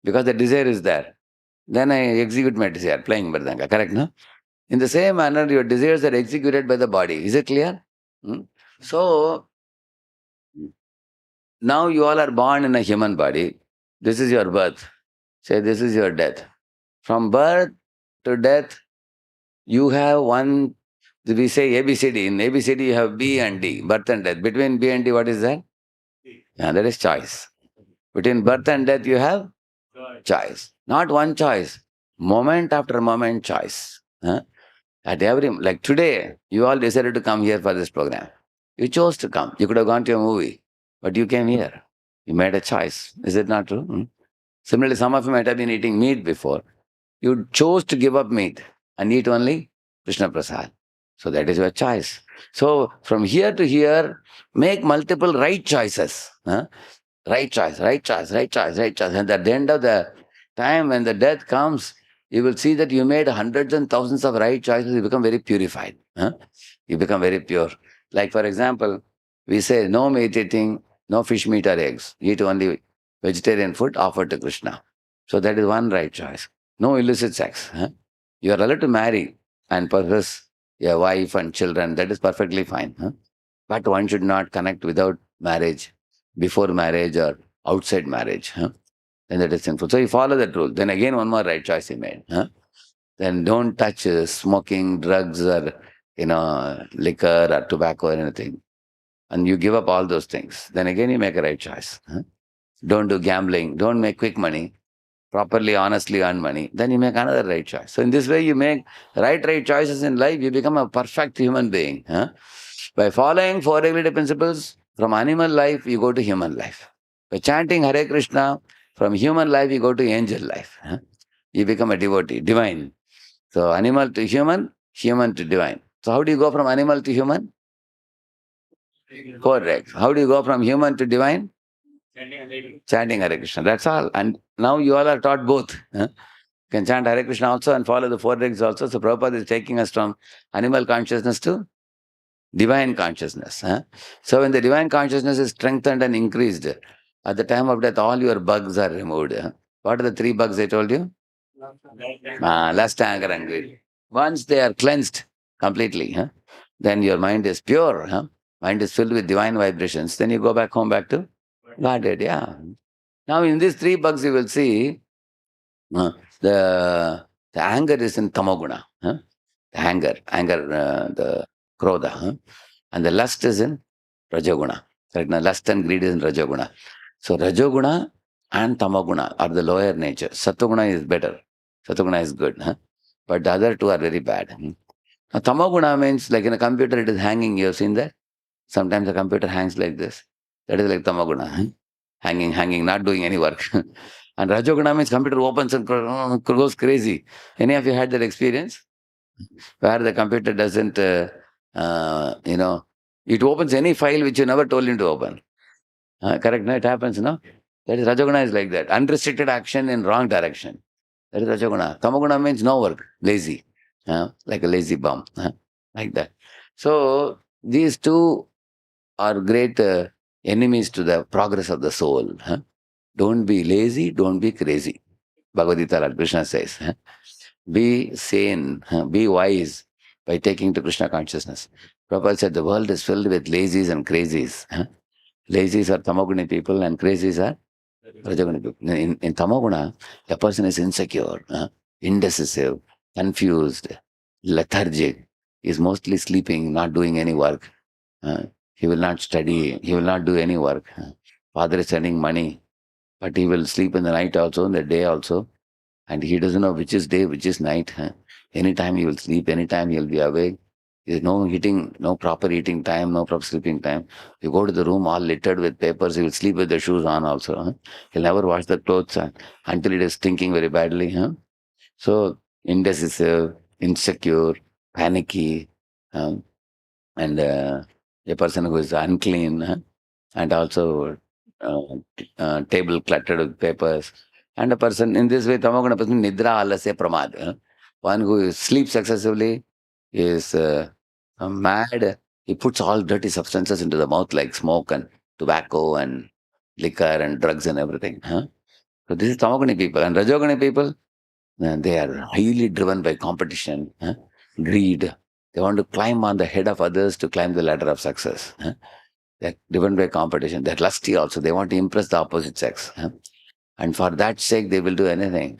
Because the desire is there. Then I execute my desire, playing mridanga, correct? No? In the same manner, your desires are executed by the body. Is it clear? Hmm? So, now you all are born in a human body. This is your birth. Say, this is your death. From birth to death, you have one, we say ABCD. In ABCD, you have B and D, birth and death. Between B and D, what is that? Yeah, that is choice. Between birth and death, you have choice. Not one choice. Moment after moment, choice. Huh? At every, like today, you all decided to come here for this program. You chose to come. You could have gone to a movie, but you came here. You made a choice. Is it not true? Hmm? Similarly, some of you might have been eating meat before. You chose to give up meat and eat only Krishna Prasad. So that is your choice. So from here to here, make multiple right choices. Huh? Right choice, right choice, right choice, right choice. And at the end of the time when the death comes, you will see that you made hundreds and thousands of right choices. You become very purified. Huh? You become very pure. Like for example, we say no meat eating, no fish, meat or eggs. Eat only vegetarian food offered to Krishna. So that is one right choice. No illicit sex. Huh? You are allowed to marry and possess your wife and children. That is perfectly fine. Huh? But one should not connect without marriage, before marriage or outside marriage. Huh? Then that is sinful. So you follow that rule. Then again, one more right choice he made. Huh? Then don't touch smoking, drugs, or liquor or tobacco or anything. And you give up all those things. Then again, you make a right choice. Huh? Don't do gambling. Don't make quick money. Properly, honestly earn money. Then you make another right choice. So in this way, you make right choices in life. You become a perfect human being. Huh? By following four regulative principles, from animal life, you go to human life. By chanting Hare Krishna, from human life, you go to angel life. Huh? You become a devotee, divine. So animal to human, human to divine. So how do you go from animal to human? Correct. How do you go from human to divine? Chanting Hare Krishna. That's all. And now you all are taught both. Huh? You can chant Hare Krishna also and follow the four regs also. So Prabhupada is taking us from animal consciousness to divine consciousness. Huh? So when the divine consciousness is strengthened and increased, at the time of death, all your bugs are removed. Huh? What are the three bugs I told you? Lust, anger, and greed. Once they are cleansed completely, huh? Then your mind is pure. Huh? Mind is filled with divine vibrations. Then you go back home, back to Godhead. Yeah. Now in these three bugs, you will see uh, the anger is in tamoguna. Huh? The anger, the krodha. Huh? And the lust is in rajoguna. Right now, lust and greed is in rajoguna. So rajoguna and tamoguna are the lower nature. Satoguna is better. Satoguna is good. Huh? But the other two are very bad. Now, tamoguna means like in a computer, it is hanging. You have seen that? Sometimes the computer hangs like this. That is like tamoguna. Huh? Hanging, not doing any work. And rajoguna means computer opens and goes crazy. Any of you had that experience? Where the computer doesn't, it opens any file which you never told him to open. Correct? No, it happens, no? That is Rajoguna is like that. Unrestricted action in wrong direction. That is Rajoguna. Tamoguna means no work, lazy. Like a lazy bum. Like that. So, these two are great enemies to the progress of the soul. Don't be lazy, don't be crazy. Bhagavad Gita, Krishna says. Be sane, be wise, by taking to Krishna consciousness. Prabhupada said the world is filled with lazies and crazies. Lazies are tamoguni people and crazies are rajoguni people. In tamoguna, a person is insecure, indecisive, confused, lethargic, is mostly sleeping, not doing any work. He will not study, he will not do any work. Father is sending money, but he will sleep in the night also, in the day also, and he doesn't know which is day, which is night. Anytime he will sleep, anytime he will be awake. There's no eating, no proper eating time, no proper sleeping time. You go to the room all littered with papers, he will sleep with the shoes on also. He'll never wash the clothes until it is stinking very badly. So, indecisive, insecure, panicky, um, and a person who is unclean, and also table cluttered with papers. And a person in this way, tamoguna person, nidra alasya pramad. One who sleeps excessively is mad. He puts all dirty substances into the mouth like smoke and tobacco and liquor and drugs and everything. So this is tamoguni people. And rajoguni people, they are highly driven by competition, greed. They want to climb on the head of others to climb the ladder of success. They're driven by competition. They're lusty also. They want to impress the opposite sex. And for that sake, they will do anything.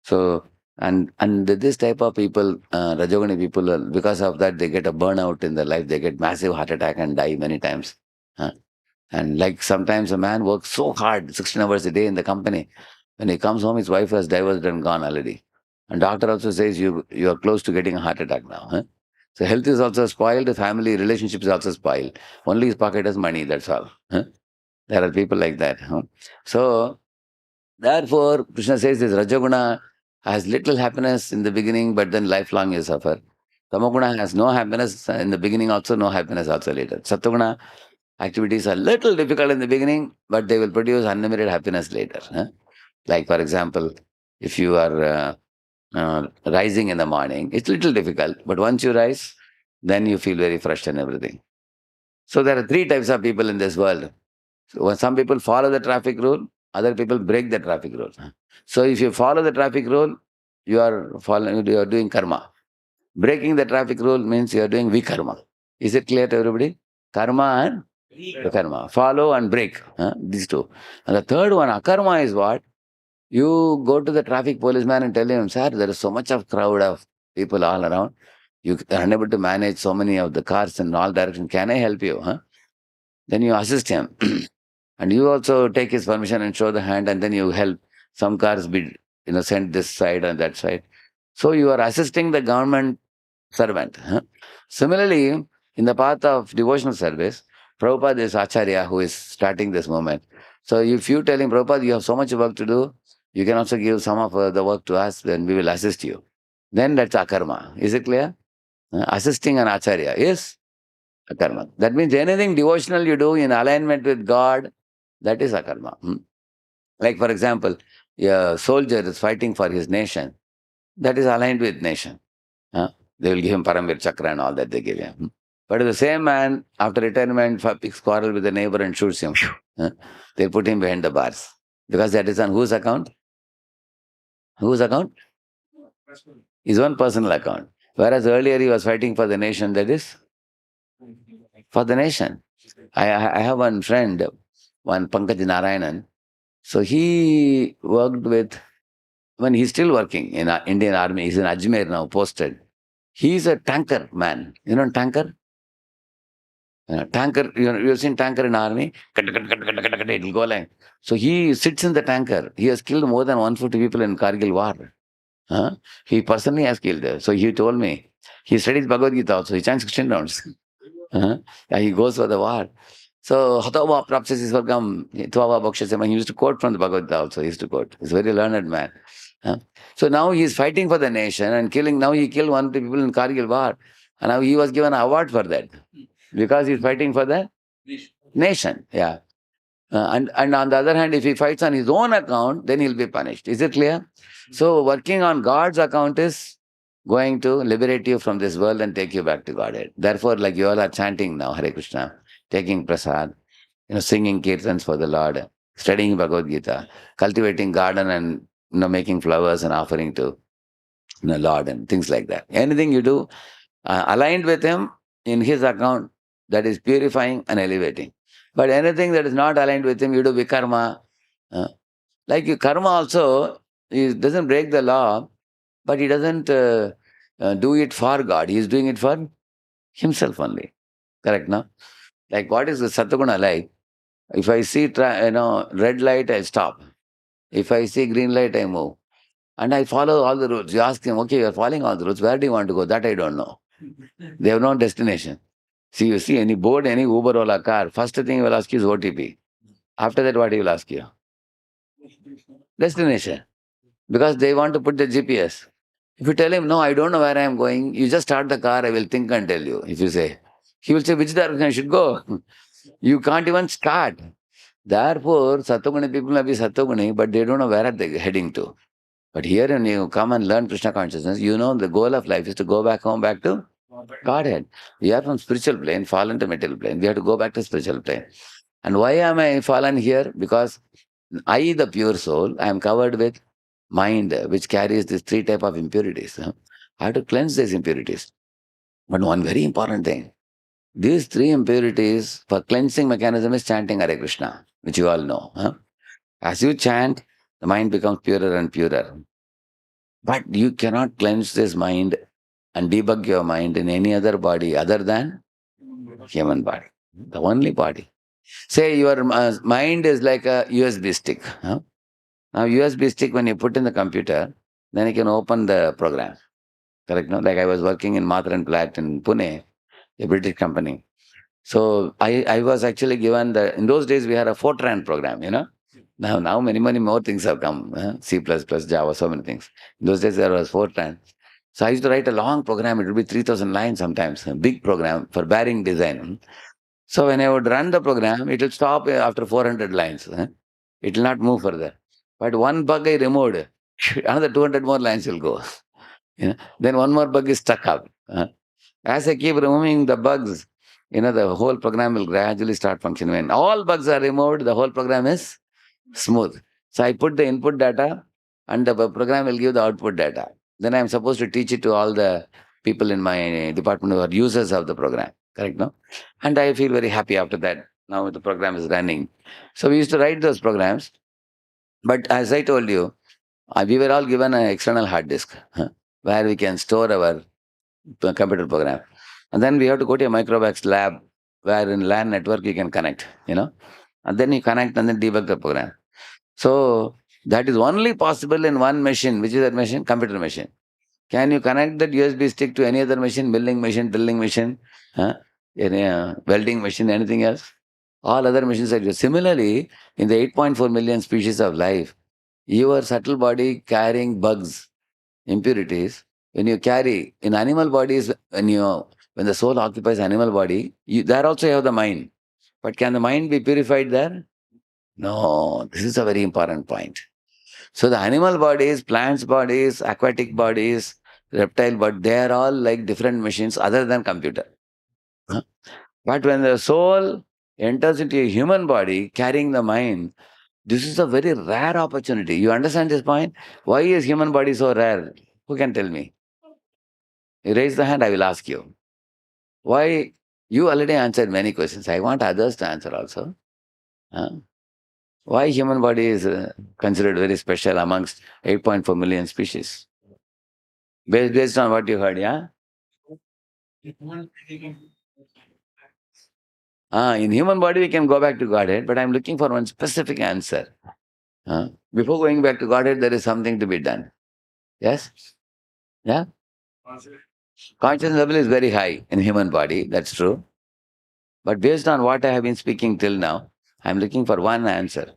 So, and this type of people, Rajogani people, because of that, they get a burnout in their life. They get massive heart attack and die many times. And like sometimes a man works so hard, 16 hours a day in the company. When he comes home, his wife has divorced and gone already. And doctor also says you are close to getting a heart attack now. So health is also spoiled, family relationship is also spoiled. Only his pocket has money, that's all. There are people like that. So therefore, Krishna says this Rajoguna has little happiness in the beginning, but then lifelong you suffer. Tamoguna has no happiness in the beginning, also no happiness also later. Sattoguna activities are little difficult in the beginning, but they will produce unlimited happiness later. Like for example, if you are rising in the morning, it's little difficult, but once you rise, then you feel very fresh and everything. So there are three types of people in this world. So some people follow the traffic rule, other people break the traffic rule. So if you follow the traffic rule, you are doing karma. Breaking the traffic rule means you are doing vikarma. Is it clear to everybody? Karma and vikarma. Follow and break. These two. And the third one, akarma, is what? You go to the traffic policeman and tell him, sir, there is so much of crowd of people all around. You are unable to manage so many of the cars in all directions. Can I help you? Then you assist him. And you also take his permission and show the hand, and then you help. Some cars be sent this side and that side. So you are assisting the government servant. Similarly, in the path of devotional service, Prabhupada is Acharya who is starting this movement. So if you tell him, Prabhupada, you have so much work to do, you can also give some of the work to us, then we will assist you. Then that's Akarma. Is it clear? Assisting an Acharya is Akarma. That means anything devotional you do in alignment with God, that is Akarma. Like for example, a soldier is fighting for his nation, that is aligned with nation. They will give him Paramvir Chakra and all that they give him. But the same man, after retirement, picks quarrel with the neighbor and shoots him. They put him behind the bars. Because that is on whose account? Whose account? His own personal account. Whereas earlier he was fighting for the nation, that is for the nation. I have one friend, one Pankaj Narayanan. So he worked with, when he's still working in Indian Army, he's in Ajmer now, posted. He's a tanker man. You know tanker? Tanker, you've seen tanker in army? It will go like. So he sits in the tanker. He has killed more than 150 people in Kargil war. He personally has killed. So he told me, he studies Bhagavad Gita also. He chants 16 rounds. He goes for the war. So, Hatava Prapsis Vargam, Tvava Bhakshasema, he used to quote from the Bhagavad Gita also. He used to quote. He's a very learned man. So now he is fighting for the nation and killing. Now he killed 150 people in Kargil war. And now he was given an award for that. Because he's fighting for the nation. Yeah. And on the other hand, if he fights on his own account, then he'll be punished. Is it clear? So working on God's account is going to liberate you from this world and take you back to Godhead. Therefore, like you all are chanting now, Hare Krishna, taking prasad, singing kirtans for the Lord, studying Bhagavad Gita, cultivating garden and making flowers and offering to Lord and things like that. Anything you do, aligned with him in his account, that is purifying and elevating. But anything that is not aligned with him, you do Vikarma. Like karma also, he doesn't break the law, but he doesn't do it for God. He is doing it for himself only. Correct, no? Like what is the Sataguna like? If I see red light, I stop. If I see green light, I move. And I follow all the rules. You ask him, okay, you're following all the rules. Where do you want to go? That I don't know. They have no destination. See, you see any board, any Uber or a car, first thing he will ask you is OTP. After that, what he will ask you? Destination. Because they want to put the GPS. If you tell him, no, I don't know where I am going, you just start the car, I will think and tell you. If you say, he will say, which direction I should go? You can't even start. Therefore, Sattoguni people may be Sattoguni, but they don't know where are they heading to. But here, when you come and learn Krishna consciousness, you know the goal of life is to go back home, back to Godhead. We are from spiritual plane, fallen to material plane. We have to go back to spiritual plane. And why am I fallen here? Because I, the pure soul, I am covered with mind, which carries these three type of impurities. I have to cleanse these impurities. But one very important thing, these three impurities, for cleansing mechanism is chanting Hare Krishna, which you all know. As you chant, the mind becomes purer and purer. But you cannot cleanse this mind and debug your mind in any other body other than human body. The only body. Say your mind is like a USB stick. Now USB stick, when you put in the computer, then you can open the program. Correct? No? Like I was working in Matra and Platt in Pune, a British company. So I was actually given in those days we had a Fortran program, Now many more things have come. C++, Java, so many things. In those days there was Fortran. So I used to write a long program. It would be 3,000 lines sometimes, a big program for bearing design. So when I would run the program, it will stop after 400 lines. It will not move further. But one bug I removed, another 200 more lines will go. Then one more bug is stuck up. As I keep removing the bugs, the whole program will gradually start functioning. When all bugs are removed, the whole program is smooth. So I put the input data and the program will give the output data. Then I am supposed to teach it to all the people in my department who are users of the program. Correct, no? And I feel very happy after that. Now the program is running. So we used to write those programs. But as I told you, we were all given an external hard disk where we can store our computer program. And then we have to go to a Microvax lab where in LAN network you can connect, And then you connect and then debug the program. So that is only possible in one machine. Which is that machine? Computer machine. Can you connect that USB stick to any other machine? Milling machine, drilling machine, any, welding machine, anything else? All other machines are used. Similarly, in the 8.4 million species of life, your subtle body carrying bugs, impurities, when you carry in animal bodies, when the soul occupies animal body, there also you have the mind. But can the mind be purified there? No, this is a very important point. So the animal bodies, plants bodies, aquatic bodies, reptile, but they are all like different machines other than computer. Huh? But when the soul enters into a human body carrying the mind, this is a very rare opportunity. You understand this point? Why is human body so rare? Who can tell me? You raise the hand, I will ask you. Why? You already answered many questions. I want others to answer also. Huh? Why human body is considered very special amongst 8.4 million species? Based on what you heard, yeah? In human body we can go back to Godhead, but I'm looking for one specific answer. Before going back to Godhead, there is something to be done. Yes? Yeah? Consciousness level is very high in human body, that's true. But based on what I have been speaking till now, I'm looking for one answer.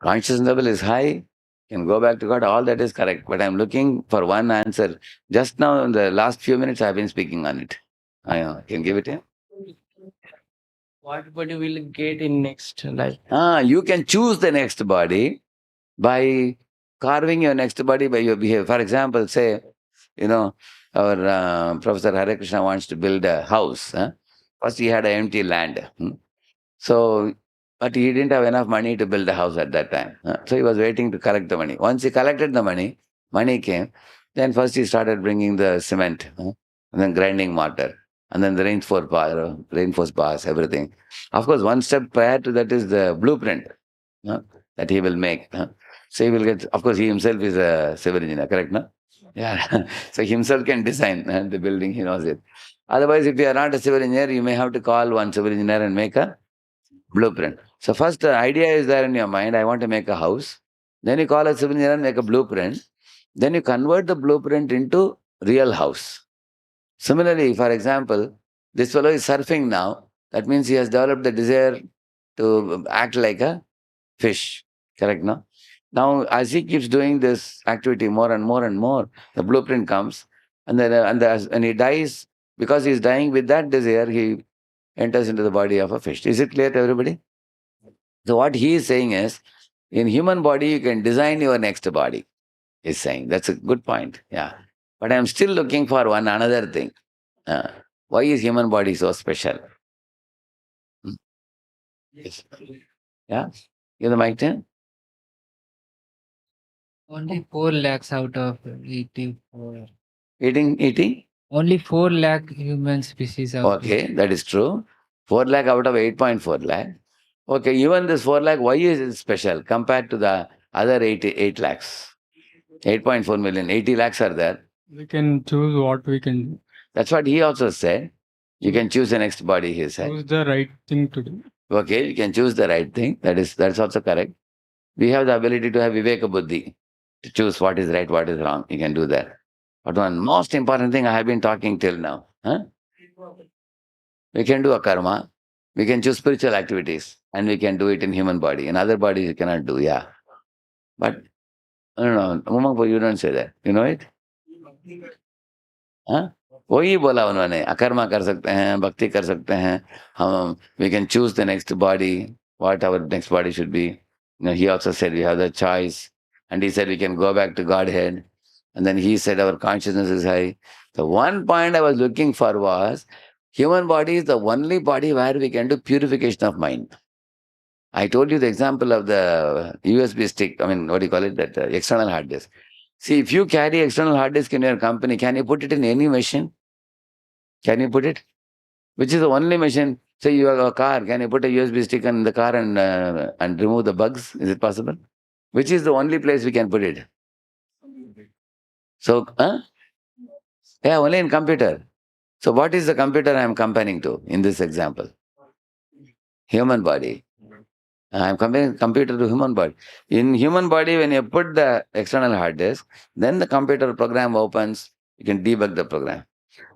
Consciousness level is high, can go back to God, all that is correct. But I'm looking for one answer. Just now, in the last few minutes, I've been speaking on it. I can give it here. What body will get in next life? You can choose the next body by carving your next body by your behavior. For example, say, our Professor Hare Krishna wants to build a house. First, he had an empty land. So, but he didn't have enough money to build a house at that time. So he was waiting to collect the money. Once he collected the money, money came. Then first he started bringing the cement, and then grinding mortar, and then the reinforced bars, everything. Of course, one step prior to that is the blueprint that he will make. So he will get, of course, he himself is a civil engineer, correct? No? Yeah. So he himself can design the building, he knows it. Otherwise, if you are not a civil engineer, you may have to call one civil engineer and make a blueprint. So first the idea is there in your mind, I want to make a house. Then you call a civil engineer and make a blueprint. Then you convert the blueprint into real house. Similarly, for example, this fellow is surfing now. That means he has developed the desire to act like a fish. Correct, no? Now, as he keeps doing this activity more and more and more, the blueprint comes, and then when he dies, because he is dying with that desire, he enters into the body of a fish. Is it clear to everybody? So what he is saying is, in human body, you can design your next body. He's saying that's a good point. Yeah, but I'm still looking for one another thing. Uh, why is human body so special? Hmm? Yes. Yeah. Give the mic to Only 4 lakhs out of 84. eating. Only 4 lakh human species out of Okay, that is true. 4 lakh out of 8.4 lakh. Okay, even this 4 lakh, why is it special compared to the other 8 lakhs? 8.4 million, 80 lakhs are there. We can choose what we can That's what he also said. You can choose the next body, he said. choose the right thing to do. Okay, you can choose the right thing. That's also correct. We have the ability to have Viveka Buddhi, to choose what is right, what is wrong. You can do that. But one most important thing I have been talking till now. We can do Akarma. We can choose spiritual activities, and we can do it in human body. In other bodies, you cannot do, yeah. But, I don't know, Umang, you don't say that. You know it? हाँ वही बोला उन्होंने अकर्मा कर सकते हैं भक्ति कर सकते हैं हम we can choose the next body what our next body should be. He also said we have the choice, and he said we can go back to Godhead, and then he said our consciousness is high. The one point I was looking for was human body is the only body where we can do purification of mind. I told you the example of the USB stick, I mean, what do you call it, that external hard disk. See, if you carry external hard disk in your company, can you put it in any machine? Can you put it? Which is the only machine? Say you have a car, can you put a USB stick in the car and remove the bugs? Is it possible? Which is the only place we can put it? So, yeah, only in computer. So what is the computer I am comparing to in this example? Human body. I am comparing computer to human body. In human body, when you put the external hard disk, then the computer program opens, you can debug the program.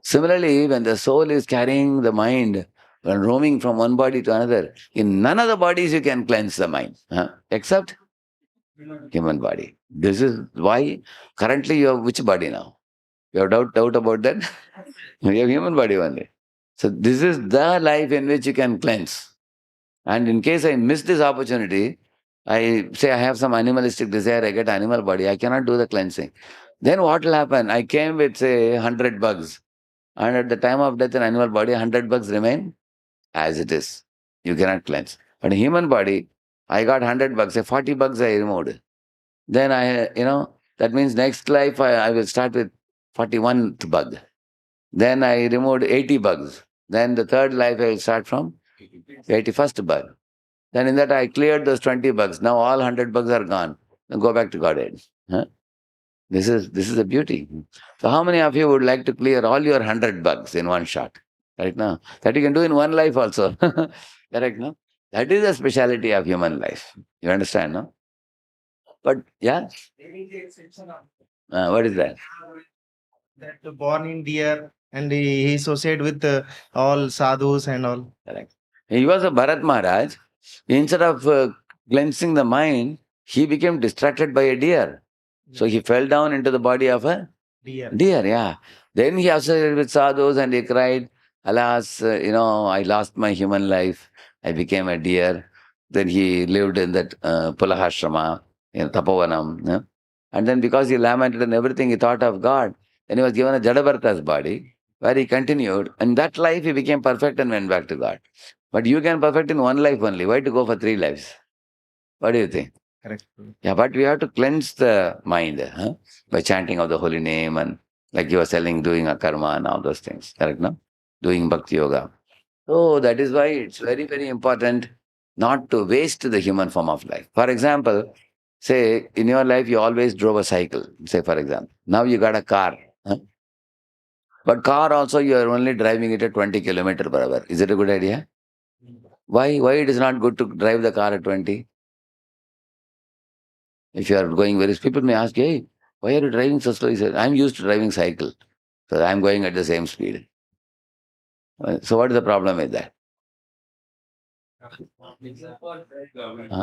Similarly, when the soul is carrying the mind, when roaming from one body to another, in none of the bodies you can cleanse the mind, except human body. This is why currently you have which body now? You have doubt about that? You have human body only. So this is the life in which you can cleanse. And in case I miss this opportunity, I say I have some animalistic desire, I get animal body, I cannot do the cleansing. Then what will happen? I came with, say, 100 bugs. And at the time of death in animal body, 100 bugs remain as it is. You cannot cleanse. But in human body, I got 100 bugs, say 40 bugs I removed. Then that means next life I will start with 41th bug. Then I removed 80 bugs. Then the third life I will start from 81st bug. Then in that I cleared those 20 bugs. Now all 100 bugs are gone. Then go back to Godhead. This is the beauty. So how many of you would like to clear all your 100 bugs in one shot? Right now? That you can do in one life also. Correct, no? That is the speciality of human life. You understand, no? But yeah? What is that? That born in deer and he associated with all sadhus and all. Correct. He was a Bharat Maharaj. Instead of cleansing the mind, he became distracted by a deer. So he fell down into the body of a Deer. deer, yeah. Then he associated with sadhus and he cried, alas, I lost my human life. I became a deer. Then he lived in that Pulahashrama, Tapovanam. And then because he lamented and everything, he thought of God. Then he was given a Jadabarta's body, where he continued. In that life, he became perfect and went back to God. But you can perfect in one life only. Why to go for 3 lives? What do you think? Correct. Yeah, but we have to cleanse the mind by chanting of the holy name and like you were telling, doing Akarma and all those things. Correct, no? Doing Bhakti Yoga. So that is why it's very, very important not to waste the human form of life. For example, say in your life you always drove a cycle, say for example. Now you got a car. But car also you are only driving it at 20 kilometer per hour. Is it a good idea? Why? Why it is not good to drive the car at 20? If you are going very, people may ask, hey, why are you driving so slow? He said, I'm used to driving cycle. So I'm going at the same speed. So what is the problem with that?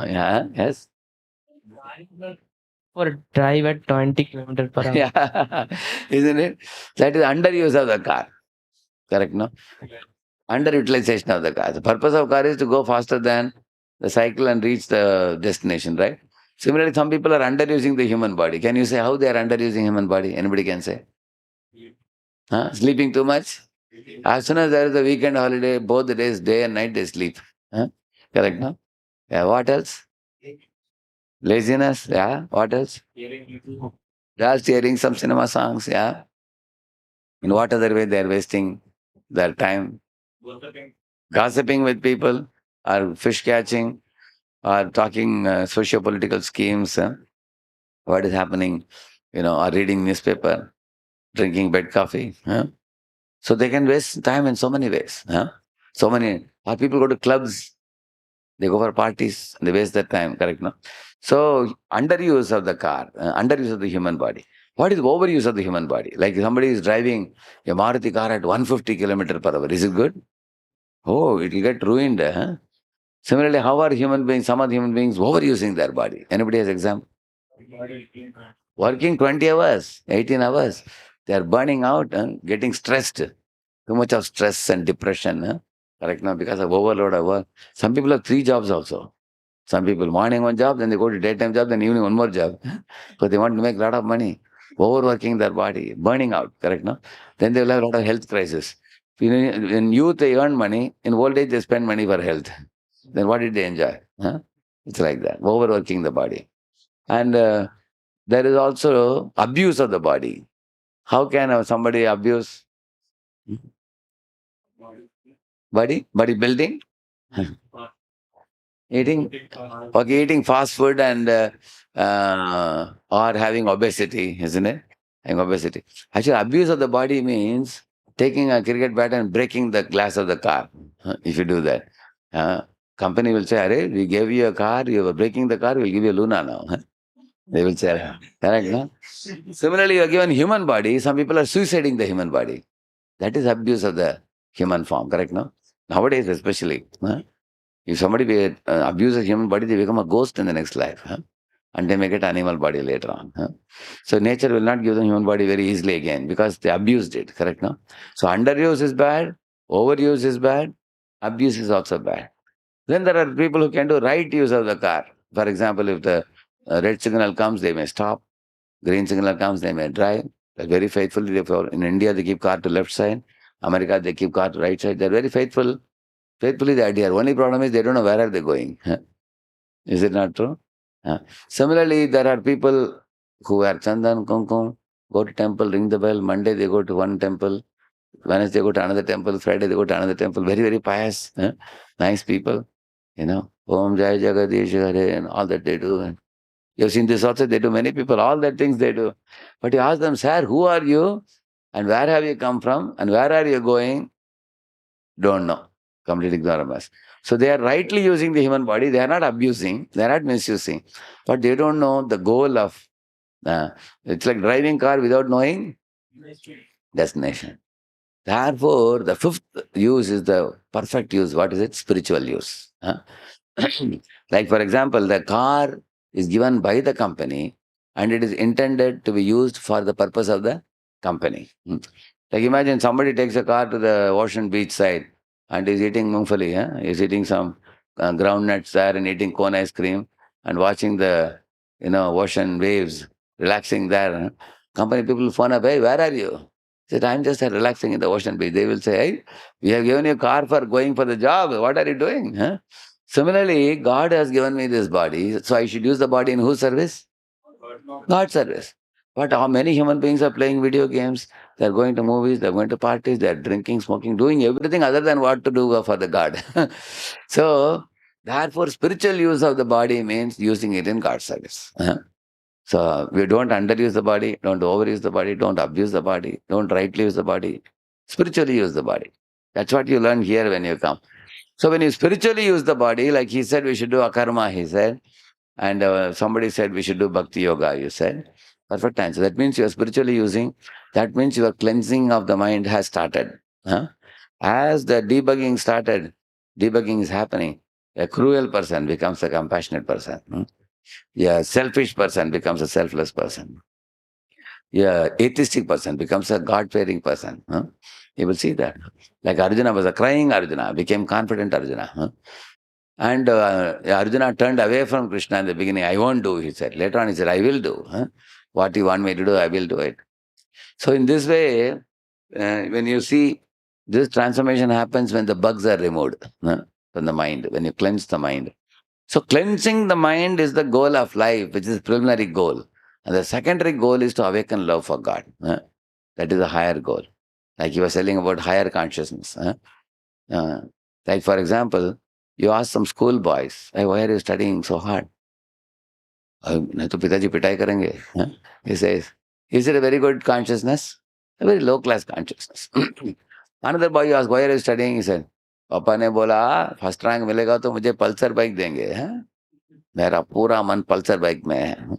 Yeah, yes. For drive at 20 kilometers per hour. Yeah, isn't it? That is underuse of the car. Correct, no? Underutilization of the car. The purpose of car is to go faster than the cycle and reach the destination, right? Similarly, some people are underusing the human body. Can you say how they are underusing human body? Anybody can say? Sleeping too much? As soon as there is a weekend holiday, both the days, day and night, they sleep. Correct, no? Yeah, what else? Laziness, yeah. What else? Just hearing some cinema songs, yeah. In what other way they are wasting their time? Gossiping with people, or fish catching, or talking socio-political schemes, what is happening, or reading newspaper, drinking bed coffee. So they can waste time in so many ways. So many, or people go to clubs, they go for parties, and they waste their time, correct, no? So underuse of the car, underuse of the human body. What is overuse of the human body? Like somebody is driving a Maruti car at 150 kilometer per hour. Is it good? Oh, it will get ruined. Similarly, how are human beings, some of the human beings overusing their body? Anybody has example? Working 20 hours, 18 hours. They are burning out and getting stressed. Too much of stress and depression. Correct now, because of overload of work. Some people have 3 jobs also. Some people morning one job, then they go to daytime job, then evening one more job. Because they want to make a lot of money. Overworking their body, burning out, correct no? Then they will have a lot of health crisis. In youth they earn money, in old age they spend money for health. Then what did they enjoy? It's like that, overworking the body. And there is also abuse of the body. How can somebody abuse body? Body building? Eating? Okay, eating fast food and or having obesity, isn't it? Having obesity. Actually, abuse of the body means taking a cricket bat and breaking the glass of the car. If you do that, company will say, "Arey, we gave you a car, you were breaking the car, we'll give you a Luna now." They will say, correct, no? Similarly, you are given human body, some people are suiciding the human body. That is abuse of the human form, correct, no? Nowadays, especially. If somebody abuses human body, they become a ghost in the next life. And they may get animal body later on. So nature will not give them human body very easily again because they abused it, correct, no? So underuse is bad, overuse is bad, abuse is also bad. Then there are people who can do right use of the car. For example, if the red signal comes, they may stop. Green signal comes, they may drive. They're very faithfully. Therefore, in India, they keep car to left side. America, they keep car to right side. They're very faithful. Faithfully they adhere. Only problem is they don't know where are they going. Is it not true? Similarly, there are people who wear chandan, kumkum, go to temple, ring the bell. Monday they go to one temple. Wednesday they go to another temple. Friday they go to another temple. Very, very pious. Nice people. Om Jai Jagadish Hare and all that they do. And you've seen this also, they do, many people, all that things they do. But you ask them, sir, who are you? And where have you come from? And where are you going? Don't know. Complete ignoramus. So they are rightly using the human body. They are not abusing. They are not misusing. But they don't know the goal of, it's like driving car without knowing destination. Therefore, the 5th use is the perfect use. What is it? Spiritual use. Like for example, the car is given by the company and it is intended to be used for the purpose of the company. Like imagine somebody takes a car to the ocean beach side and is eating mungfali, is eating some groundnuts there and eating cone ice cream and watching the ocean waves, relaxing there. Company people phone up, hey, where are you? Said, I'm just relaxing in the ocean beach. They will say, hey, we have given you a car for going for the job. What are you doing? Similarly, God has given me this body, so I should use the body in whose service? God's service. But how many human beings are playing video games? They're going to movies, they're going to parties, they're drinking, smoking, doing everything other than what to do for the God. So, therefore, spiritual use of the body means using it in God's service. So, we don't underuse the body, don't overuse the body, don't abuse the body, don't rightly use the body. Spiritually use the body. That's what you learn here when you come. So, when you spiritually use the body, like he said, we should do Akarma, he said. And somebody said we should do bhakti yoga, you said. Perfect answer. That means you are spiritually using, that means your cleansing of the mind has started. Huh? As the debugging started, debugging is happening. A cruel person becomes a compassionate person. A selfish person becomes a selfless person. A atheistic person becomes a God-fearing person. You will see that. Like Arjuna was a crying Arjuna, became confident Arjuna. And Arjuna turned away from Krishna in the beginning. I won't do, he said. Later on, he said, I will do. What you want me to do, I will do it. So, in this way, when you see this transformation happens when the bugs are removed from the mind, when you cleanse the mind. So, cleansing the mind is the goal of life, which is the preliminary goal. And the secondary goal is to awaken love for God. That is a higher goal. Like you were telling about higher consciousness. Like, for example, you ask some school boys, hey, why are you studying so hard? नहीं तो पिताजी पिटाई करेंगे. He says, is it a very good consciousness? A very low class consciousness. Another boy you ask, why are you studying? He said, पापा ने बोला first rank मिलेगा तो मुझे पल्सर बाइक देंगे. मेरा पूरा मन पल्सर बाइक में है.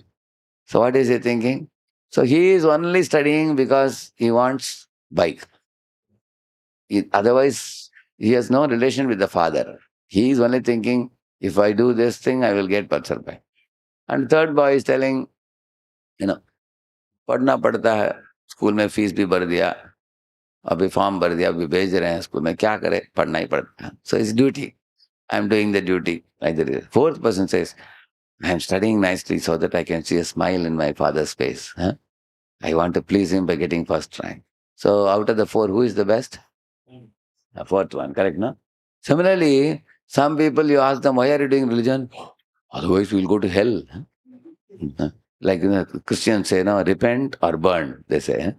So what is he thinking? So he is only studying because he wants bike. Otherwise, he has no relation with the father. He is only thinking, if I do this thing, I will get pulsar bike. And third boy is telling, पढ़ना पड़ता है, school में fees भी भर दिया, अभी form भर दिया, अभी भेज रहे हैं स्कूल में, क्या करे, पढ़ना ही पड़ता है. So it's duty. I'm doing the duty. Like the fourth person says, I'm studying nicely so that I can see a smile in my father's face. I want to please him by getting first rank. So out of the four, who is the best? The fourth one, correct, no? Similarly, some people, you ask them, why are you doing religion? Otherwise, we will go to hell. Like Christians say, no, repent or burn, they say.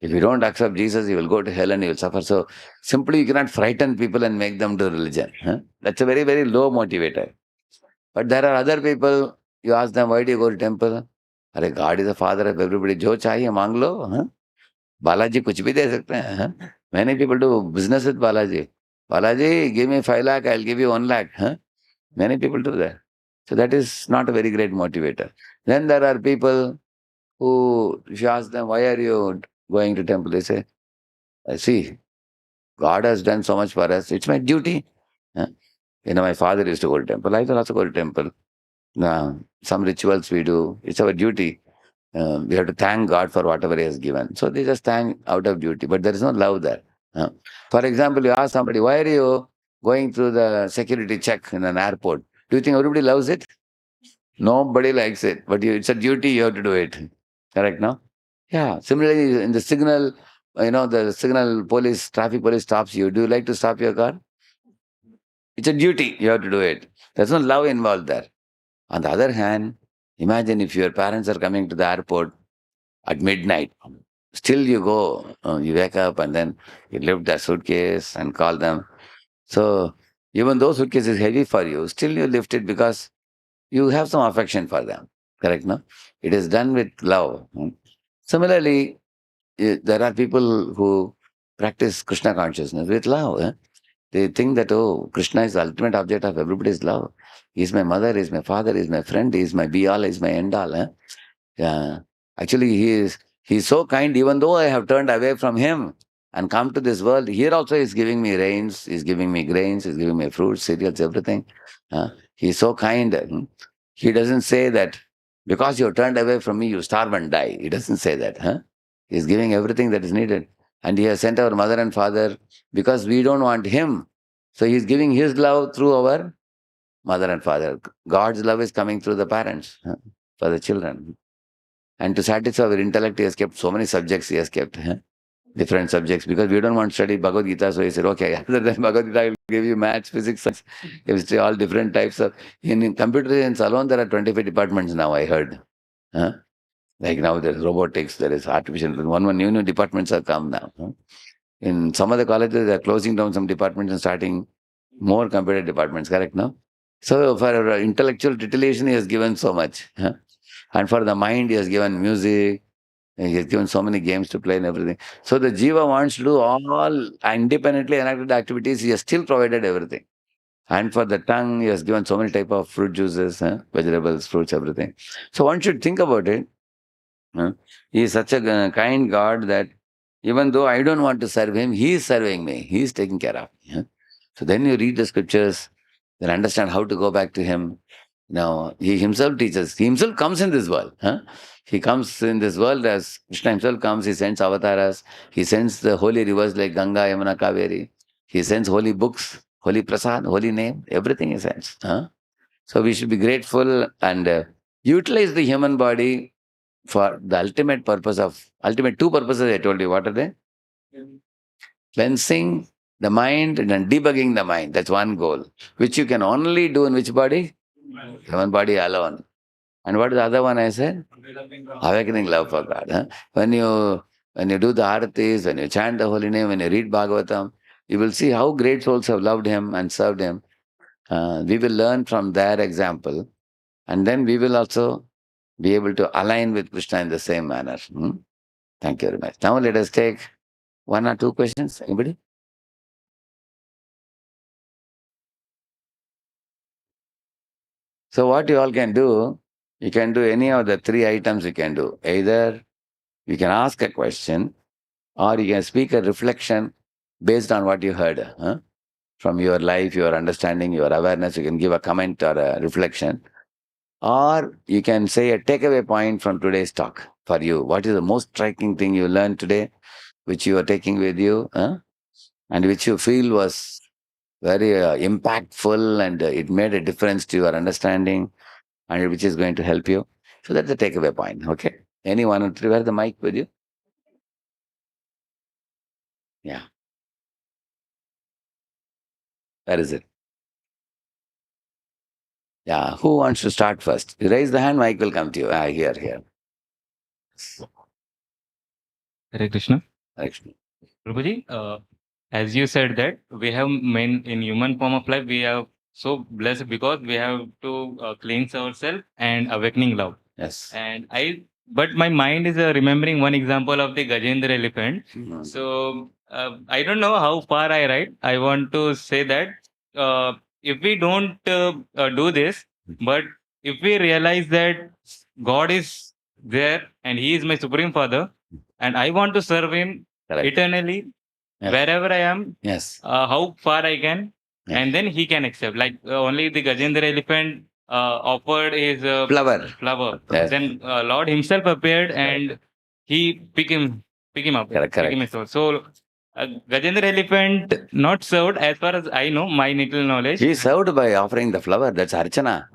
If you don't accept Jesus, you will go to hell and you will suffer. So simply you cannot frighten people and make them do religion. That's a very, very low motivator. But there are other people, you ask them, why do you go to temple? Arey, God is the father of everybody. Jo chahiye मांग लो. Balaji कुछ भी दे सकते हैं. Many people do business with Balaji. Balaji, give me 5 lakh, I'll give you 1 lakh. Many people do that. So that is not a very great motivator. Then there are people who, if you ask them, why are you going to temple? They say, see, God has done so much for us. It's my duty. My father used to go to temple. I will also go to temple. Some rituals we do. It's our duty. We have to thank God for whatever He has given. So they just thank out of duty, but there is no love there. For example, you ask somebody, why are you going through the security check in an airport? Do you think everybody loves it? Nobody likes it, but it's a duty, you have to do it. Correct, no? Yeah. Similarly, in the signal, the signal police, traffic police stops you. Do you like to stop your car? It's a duty, you have to do it. There's no love involved there. On the other hand, imagine if your parents are coming to the airport at midnight. Still you go, you wake up and then you lift their suitcase and call them. So even though suitcase is heavy for you, still you lift it because you have some affection for them. Correct, no? It is done with love. Similarly, there are people who practice Krishna consciousness with love. They think that, Krishna is the ultimate object of everybody's love. He is my mother, he is my father, he is my friend, he is my be-all, he is my end-all. Actually, he is so kind, even though I have turned away from him and come to this world, here also he is giving me rains, he is giving me grains, he is giving me fruits, cereals, everything. He is so kind. He doesn't say that, because you have turned away from me, you starve and die. He doesn't say that. He is giving everything that is needed. And he has sent our mother and father because we don't want him. So he is giving his love through our mother and father. God's love is coming through the parents for the children. And to satisfy our intellect, he has kept so many subjects he has kept. different subjects, because we don't want to study Bhagavad Gita. So he said, okay, other than Bhagavad Gita, I will give you maths, physics, science, chemistry, all different types of. In computer science alone, there are 25 departments now, I heard. Huh? Like now there is robotics, there is artificial, one new departments have come now. Huh? In some of the colleges, they are closing down some departments and starting more computer departments, correct, no? So for intellectual titillation, he has given so much. Huh? And for the mind, he has given music, and he has given so many games to play and everything. So the Jiva wants to do all independently enacted activities. He has still provided everything. And for the tongue, he has given so many type of fruit juices, vegetables, fruits, everything. So one should think about it. He is such a kind God that even though I don't want to serve him, he is serving me. He is taking care of me. So then you read the scriptures, then understand how to go back to him. Now, he himself teaches. He himself comes in this world. He comes in this world as Krishna himself comes. He sends avatars. He sends the holy rivers like Ganga, Yamuna, Kaveri. He sends holy books, holy prasad, holy name. Everything he sends. So we should be grateful and utilize the human body for the ultimate two purposes I told you. What are they? Cleansing the mind and then debugging the mind. That's one goal, which you can only do in which body? Human body alone. And what is the other one I said? Awakening love for God. When you do the aratis, when you chant the holy name, when you read Bhagavatam, you will see how great souls have loved him and served him. We will learn from their example, and then we will also be able to align with Krishna in the same manner. Thank you very much. Now let us take one or two questions. Anybody? So what you all can do, you can do any of the three items you can do. Either you can ask a question or you can speak a reflection based on what you heard. From your life, your understanding, your awareness. You can give a comment or a reflection. Or you can say a takeaway point from today's talk for you. What is the most striking thing you learned today, which you are taking with you, and which you feel was very impactful and it made a difference to your understanding and which is going to help you. So that's the takeaway point. Okay. Any one or three, have the mic with you? Yeah. Where is it? Yeah. Who wants to start first? You raise the hand, mic will come to you. Here. Hare Krishna. Actually. Prabhuji, as you said that we have men in human form of life, we are so blessed because we have to cleanse ourselves and awakening love. Yes. But my mind is remembering one example of the Gajendra elephant. So I don't know how far I write. I want to say that if we don't do this, but if we realize that God is there and He is my Supreme Father, and I want to serve Him Correct. eternally, Yes. wherever I am, Yes. how far I can, Yes. and then He can accept. Like only the Gajendra elephant offered his flower. Yes. Then Lord Himself appeared and He pick him up. Correct. Pick him up. So Gajendra elephant not served, as far as I know, my little knowledge. He served by offering the flower. That's Archana.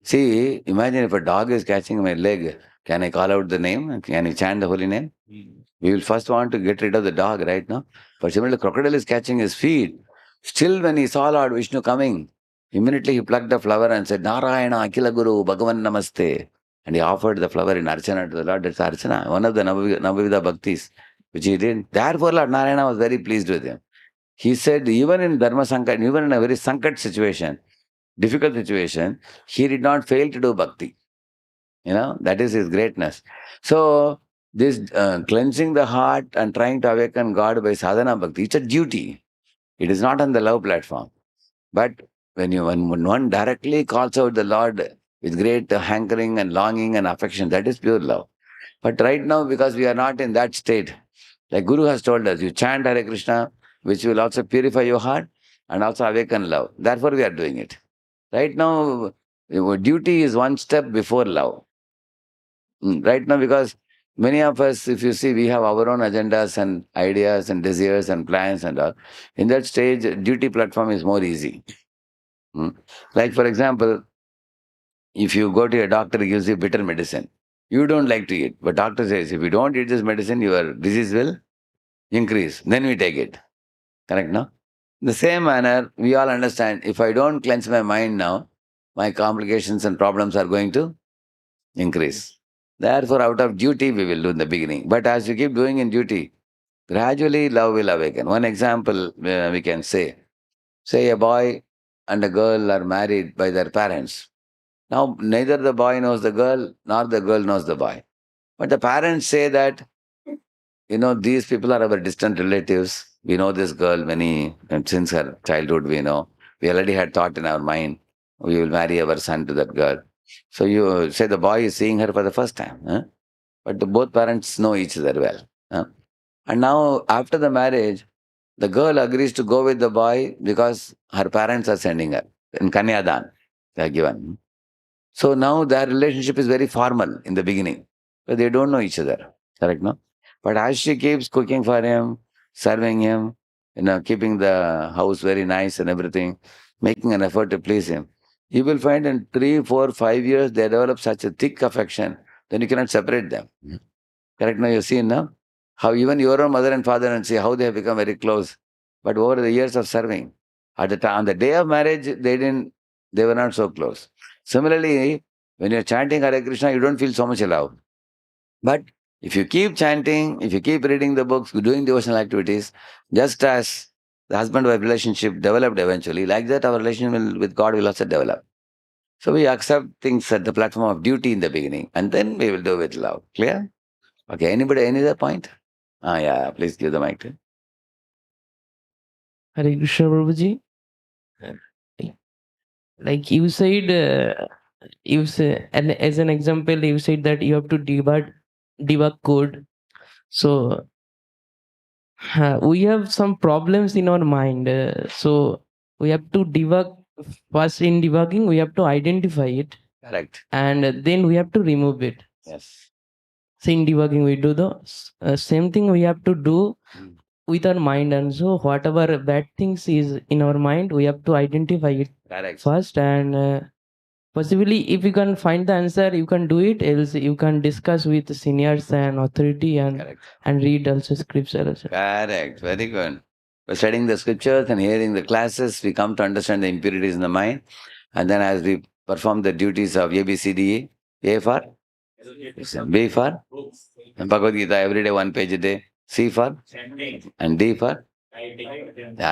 See, imagine if a dog is catching my leg. Can I call out the name? Can you chant the holy name? We will first want to get rid of the dog, right now. But similarly, crocodile is catching his feet. Still, when he saw Lord Vishnu coming, immediately he plucked the flower and said, Narayana, Akila Guru, Bhagavan Namaste. And he offered the flower in Archana to the Lord. That's Archana, one of the Navavida Bhaktis, which he did. Therefore, Lord Narayana was very pleased with him. He said, even in Dharma Sankat, even in a very Sankat situation, difficult situation, he did not fail to do bhakti. That is his greatness. So, this cleansing the heart and trying to awaken God by sadhana bhakti, it's a duty. It is not on the love platform. But when one directly calls out the Lord with great hankering and longing and affection, that is pure love. But right now, because we are not in that state, like Guru has told us, you chant Hare Krishna, which will also purify your heart and also awaken love. Therefore, we are doing it. Right now, your duty is one step before love. Right now, because many of us, if you see, we have our own agendas and ideas and desires and plans and all. In that stage, duty platform is more easy. Like, for example, if you go to a doctor, he gives you bitter medicine. You don't like to eat, but doctor says, if you don't eat this medicine, your disease will increase. Then we take it. Correct, no? In the same manner, we all understand, if I don't cleanse my mind now, my complications and problems are going to increase. Therefore, out of duty, we will do in the beginning. But as you keep doing in duty, gradually love will awaken. One example we can say a boy and a girl are married by their parents. Now, neither the boy knows the girl, nor the girl knows the boy. But the parents say that, these people are our distant relatives. We know this girl and since her childhood, we know. We already had thought in our mind, we will marry our son to that girl. So you say the boy is seeing her for the first time. Huh? But both parents know each other well. Huh? And now, after the marriage, the girl agrees to go with the boy because her parents are sending her. In Kanyadan, they are given. So now their relationship is very formal in the beginning. But they don't know each other. Correct, no? But as she keeps cooking for him, serving him, keeping the house very nice and everything, making an effort to please him, you will find in 3, 4, 5 years they develop such a thick affection, then you cannot separate them. Correct, now you see now how even your own mother and father and see how they have become very close. But over the years of serving, at the time, on the day of marriage, they were not so close. Similarly, when you're chanting Hare Krishna, you don't feel so much love. But if you keep chanting, if you keep reading the books, doing devotional activities, just as the husband-wife relationship developed eventually, like that our relationship with God will also develop. So we accept things at the platform of duty in the beginning, and then we will do with love. Clear? Okay, anybody, any other point? Yeah, please give the mic to. Hare Krishna Prabhuji. Like you said, and as an example, you said that you have to debug code. So we have some problems in our mind. So we have to debug. First, in debugging, we have to identify it. Correct. And then we have to remove it. Yes. So in debugging, we do the same thing we have to do with our mind. And so whatever bad things is in our mind, we have to identify it first. And possibly, if you can find the answer, you can do it. Else, you can discuss with the seniors and authority and read also scripture also. Correct. Very good. By studying the scriptures and hearing the classes, we come to understand the impurities in the mind. And then as we perform the duties of A, B, C, D, E, A for? B for? And Bhagavad Gita, every day 1 page a day. C for? And D for?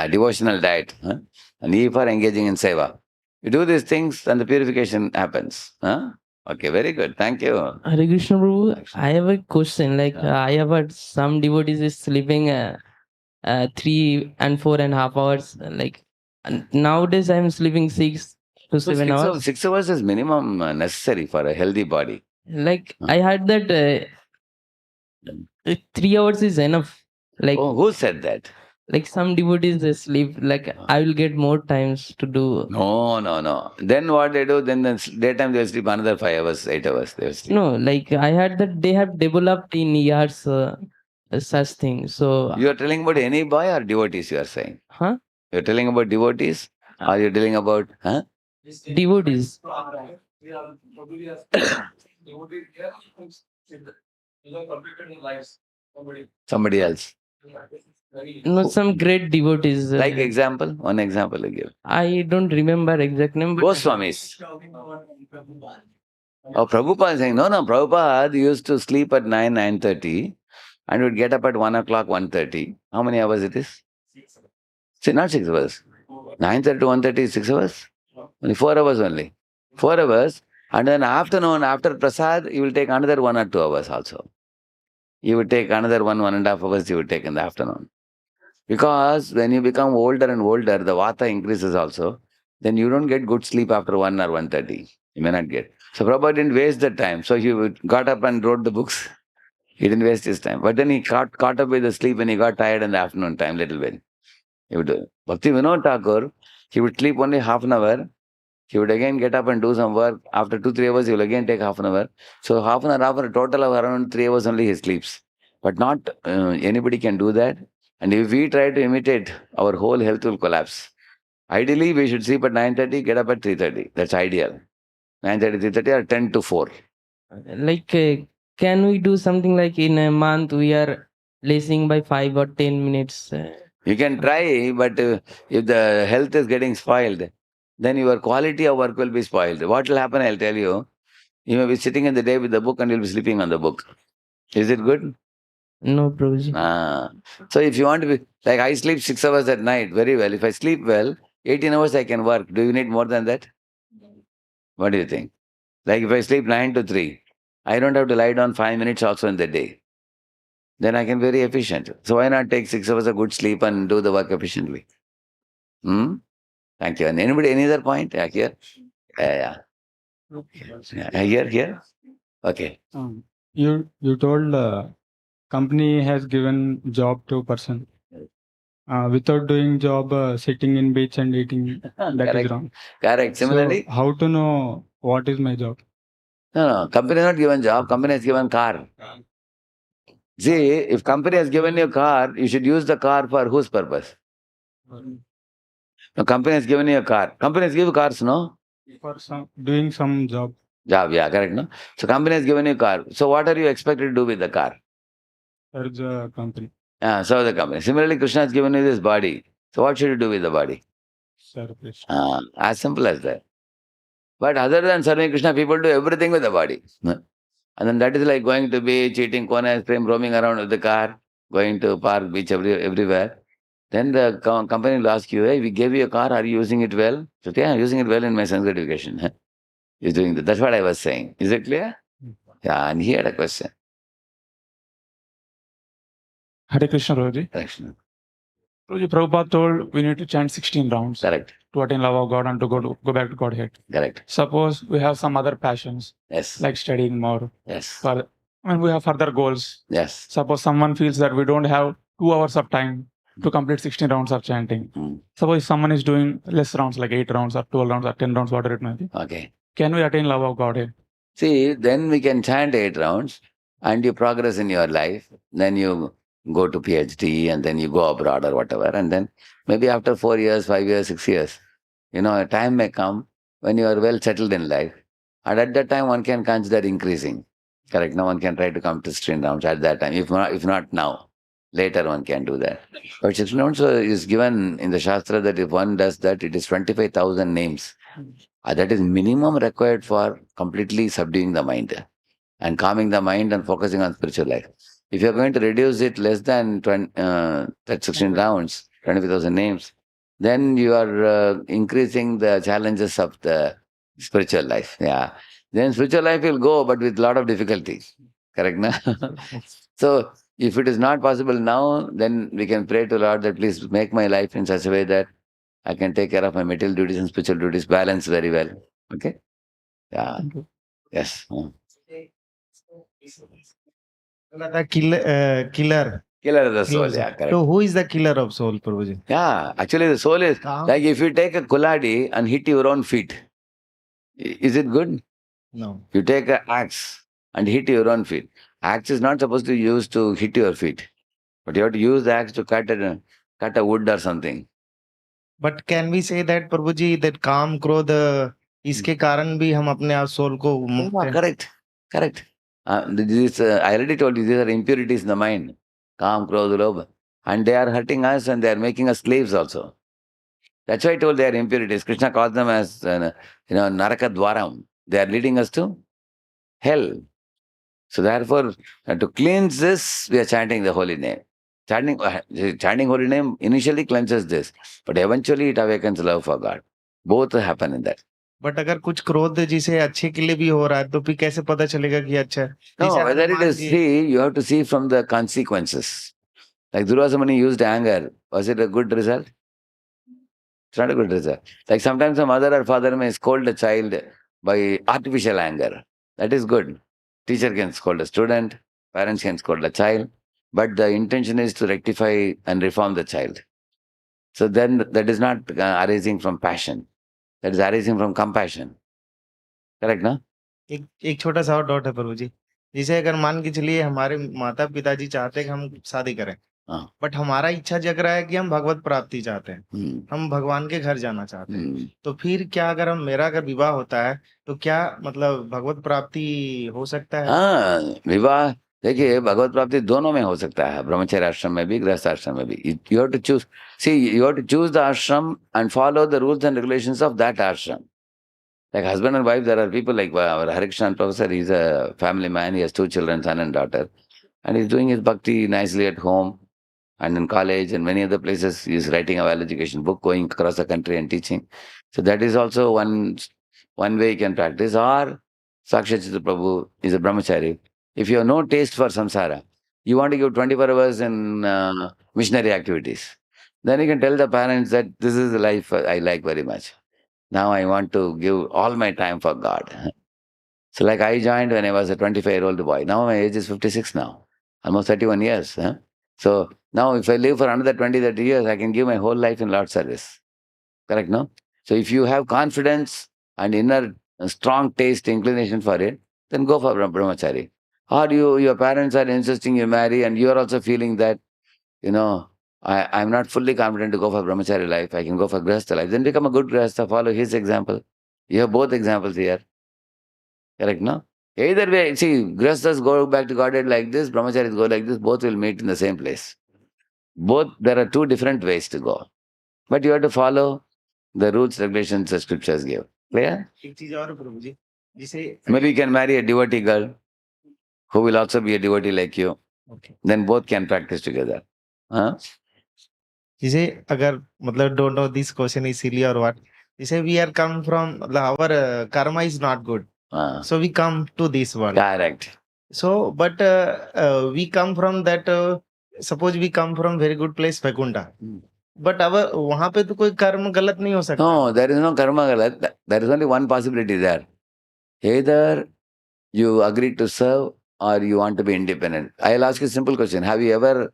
Devotional diet. Huh? And E for engaging in seva. You do these things and the purification happens. Huh? Okay, very good. Thank you. Hare Krishna Prabhu, I have a question. Like I have heard some devotees is sleeping 3 and 4.5 hours. Like nowadays, I'm sleeping 6 to 7 hours. 6 hours is minimum necessary for a healthy body. Like I heard that 3 hours is enough. Like who said that? Like some devotees they sleep. Like I will get more times to do. No. Then what they do? Then the daytime they will sleep another 5 hours, 8 hours. They will sleep. No, like I heard that they have developed in years such things. So you are telling about any boy or devotees? You are saying? Huh? You are telling about devotees, or you are telling about devotees? Somebody else. No, some great devotees. Like example, one example I give. I don't remember exact name. But Goswamis. Oh, Prabhupada is saying, no, Prabhupada used to sleep at 9, 9:30 and would get up at 1 o'clock, 1:30. How many hours it is? See, not 6 hours. 9:30 to 1:30 is 6 hours? Only 4 hours only. 4 hours. And then afternoon, after prasad, you will take another 1 or 2 hours also. You would take another 1.5 hours you would take in the afternoon. Because when you become older and older, the vata increases also. Then you don't get good sleep after 1 or 1:30. You may not get. So Prabhupada didn't waste the time. So he got up and wrote the books. He didn't waste his time. But then he caught up with the sleep and he got tired in the afternoon time little bit. He would do. Bhakti Vinod Thakur, he would sleep only half an hour. He would again get up and do some work. After 2-3 hours, he will again take half an hour. So half an hour, a total of around 3 hours only he sleeps. But not anybody can do that. And if we try to imitate, our whole health will collapse. Ideally, we should sleep at 9:30, get up at 3:30. That's ideal. 9:30, 3:30 or 10 to 4. Like, can we do something like in a month we are placing by 5 or 10 minutes. You can try, but if the health is getting spoiled, then your quality of work will be spoiled. What will happen, I'll tell you. You may be sitting in the day with the book and you'll be sleeping on the book. Is it good? No, Prabhuji. Ah. So if you want to be, like I sleep 6 hours at night very well. If I sleep well, 18 hours I can work. Do you need more than that? What do you think? Like if I sleep 9 to 3, I don't have to lie down 5 minutes also in the day. Then I can be very efficient. So why not take 6 hours of good sleep and do the work efficiently? Hmm? Thank you. And anybody, any other point? Yeah, here? Yeah. Here? Okay. You told company has given job to person. Without doing job, sitting in beach and eating, that is Correct. wrong. Correct. Similarly, So how to know what is my job? no. Company not given job, company has given car. See, if company has given you a car, you should use the car for whose purpose? No, company has given you a car. Company has given cars, no? For doing some job. Job, yeah, correct, no? So company has given you a car. So what are you expected to do with the car? Serve the company. Serve the company. Similarly, Krishna has given you this body. So what should you do with the body? Serve Krishna. As simple as that. But other than serving Krishna, people do everything with the body. No? And then that is like going to beach, eating cone ice cream, roaming around with the car, going to park, beach, everywhere. Then the company will ask you, hey, we gave you a car, are you using it well? So, yeah, I'm using it well in my son's education. He's doing that. That's what I was saying. Is it clear? Yeah, and he had a question. Hare Krishna, Prabhuji. Krishna. Prabhuji, Prabhupada told we need to chant 16 rounds Correct. to attain love of God and to go back to Godhead. Correct. Suppose we have some other passions, Yes. like studying more. Yes. We have further goals. Yes. Suppose someone feels that we don't have 2 hours of time to complete 16 rounds of chanting. Suppose someone is doing less rounds, like 8 rounds or 12 rounds or 10 rounds, whatever it may be. Okay. Can we attain love of Godhead? See, then we can chant 8 rounds and you progress in your life. Then you go to PhD and then you go abroad or whatever. And then maybe after 4 years, 5 years, 6 years, a time may come when you are well settled in life. And at that time, one can consider increasing. Correct? Now one can try to come to 16 rounds at that time. If not now, later one can do that. But 16 rounds is given in the Shastra that if one does that, it is 25,000 names. That is minimum required for completely subduing the mind and calming the mind and focusing on spiritual life. If you are going to reduce it less than 16 rounds, 25,000 names, then you are increasing the challenges of the spiritual life. Yeah. Then spiritual life will go, but with a lot of difficulties. Correct, na? So, if it is not possible now, then we can pray to Lord that please make my life in such a way that I can take care of my material duties and spiritual duties, balance very well. Okay? Yeah. Yes. Killer. Killer of the soul, yeah, correct. So who is the killer of soul, Prabhuji? Yeah, actually the soul is, like if you take a kuladi and hit your own feet, is it good? No. You take an axe and hit your own feet. Axe is not supposed to be used to hit your feet, but you have to use the axe to cut a wood or something. But can we say that, Prabhuji, that काम क्रोध इसके कारण भी हम अपने आप soul को मुक्त हैं? Correct. I already told you, these are impurities in the mind. Kam, Krodha, Lobha. And they are hurting us and they are making us slaves also. That's why I told they are impurities. Krishna calls them as, Naraka Dwaram. They are leading us to hell. So therefore, to cleanse this, we are chanting the holy name. Chanting holy name initially cleanses this, but eventually it awakens love for God. Both happen in that. But अगर कुछ क्रोध जिसे अच्छे के लिए भी हो रहा है तो फिर कैसे पता चलेगा कि अच्छा है? No, whether it is you have to see from the consequences. Like Durvasa Muni used anger. Was it a good result? It's not a good result. Like sometimes a mother or father may scold a child by artificial anger. That is good. Teacher can scold a student, parents can scold a child, but the intention is to rectify and reform the child. So then that is not arising from passion. That is arising from compassion. Correct, na? एक छोटा सा और doubt है प्रभु जी, जैसे अगर मान के चलिए हमारे माता पिताजी चाहते हैं कि हम शादी करें, बट हमारा इच्छा जग रहा है कि हम भगवत प्राप्ति चाहते हैं, हम भगवान के घर जाना चाहते हैं, तो फिर क्या अगर मेरा अगर विवाह होता है तो क्या मतलब भगवत प्राप्ति हो सकता है? विवाह देखिए भगवत प्राप्ति दोनों में हो सकता है, ब्रह्मचर्य आश्रम में भी, गृहस्थ आश्रम में भी. You have to choose. See, you have to choose the ashram and follow the rules and regulations of that ashram. Like husband and wife, there are people like our Hare Krishna professor. He's a family man. He has 2 children, son and daughter, and he's doing his bhakti nicely at home and in college and many other places. He's writing a well education book, going across the country and teaching. So that is also one way you can practice. Or Sakshat Chitra Prabhu is a brahmachari. If you have no taste for samsara, you want to give 24 hours in missionary activities, then you can tell the parents that this is the life I like very much. Now I want to give all my time for God. So like I joined when I was a 25-year-old boy. Now my age is 56 now, almost 31 years. So now if I live for another 20, 30 years, I can give my whole life in Lord's service. Correct, no? So if you have confidence and inner strong taste, inclination for it, then go for brahmachari. Or your parents are insisting you marry and you are also feeling that, I'm not fully confident to go for brahmachari life, I can go for grihastha life. Then become a good grihastha, follow his example. You have both examples here. Correct, no? Either way, see, grihasthas go back to Godhead like this, brahmacharis go like this, both will meet in the same place. Both, there are 2 different ways to go. But you have to follow the rules, regulations the scriptures give. Clear? एक चीज और प्रभु जी, जिसे Maybe you can marry a devotee girl who will also be a devotee like you. Okay. Then both can practice together. Huh? जिसे अगर मतलब don't know this question is silly or what, जिसे we are come from our karma is not good, so we come to this world. Correct. So but we come from that suppose we come from very good place Vaikunta, but our वहाँ पे तो कोई कर्म गलत नहीं हो सकता. No, there is no karma galat. There is only one possibility there. Either you agree to serve or you want to be independent. I'll ask you a simple question. Have you ever,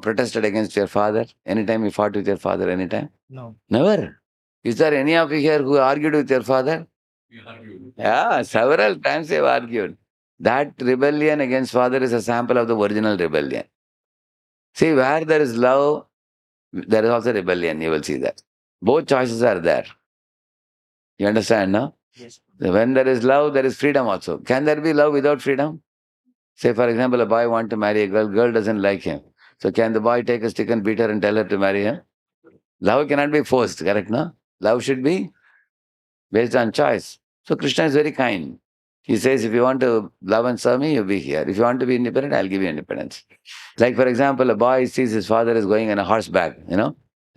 protested against your father? Anytime you fought with your father, anytime? No. Never. Is there any of you here who argued with your father? We argue. Yeah, several times they have argued. That rebellion against father is a sample of the original rebellion. See, where there is love, there is also rebellion. You will see that. Both choices are there. You understand, no? Yes. When there is love, there is freedom also. Can there be love without freedom? Say, for example, a boy wants to marry a girl, girl doesn't like him. So can the boy take a stick and beat her and tell her to marry him? Love cannot be forced, correct, no? Love should be based on choice. So Krishna is very kind. He says, if you want to love and serve me, you'll be here. If you want to be independent, I'll give you independence. Like, for example, a boy sees his father is going on a horseback,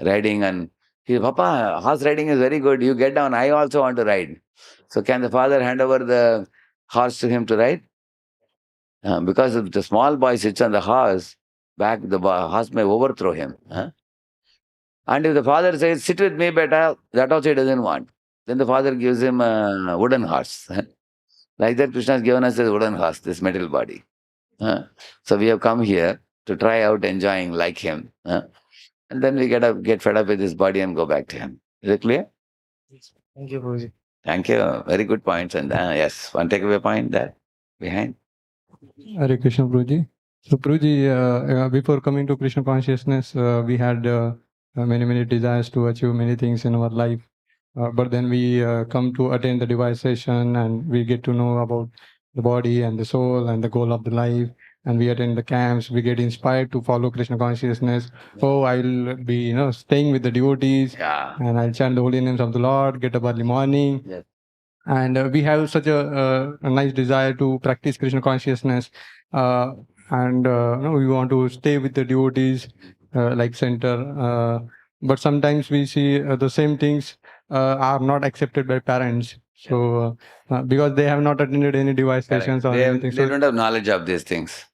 riding, and he, Papa, horse riding is very good. You get down, I also want to ride. So can the father hand over the horse to him to ride? Because if the small boy sits on the horse back, the horse may overthrow him. And if the father says, sit with me, beta, that also he doesn't want. Then the father gives him a wooden horse. Like that, Krishna has given us this wooden horse, this metal body. So we have come here to try out enjoying like him. And then we get fed up with this body and go back to him. Is it clear? Thank you, Prabhuji. Thank you. Very good points. And yes, one takeaway point there behind. Hare Krishna, Prabhuji. So, Prabhuji, before coming to Krishna consciousness, we had many desires to achieve many things in our life. But then we come to attend the device session and we get to know about the body and the soul and the goal of the life. And we attend the camps, we get inspired to follow Krishna consciousness. Oh, I'll be, staying with the devotees. Yeah. And I'll chant the holy names of the Lord, get up early morning. Yes. And we have such a nice desire to practice Krishna consciousness. And we want to stay with the devotees like center. But sometimes we see the same things are not accepted by parents. So because they have not attended any device sessions or anything. They don't have knowledge of these things.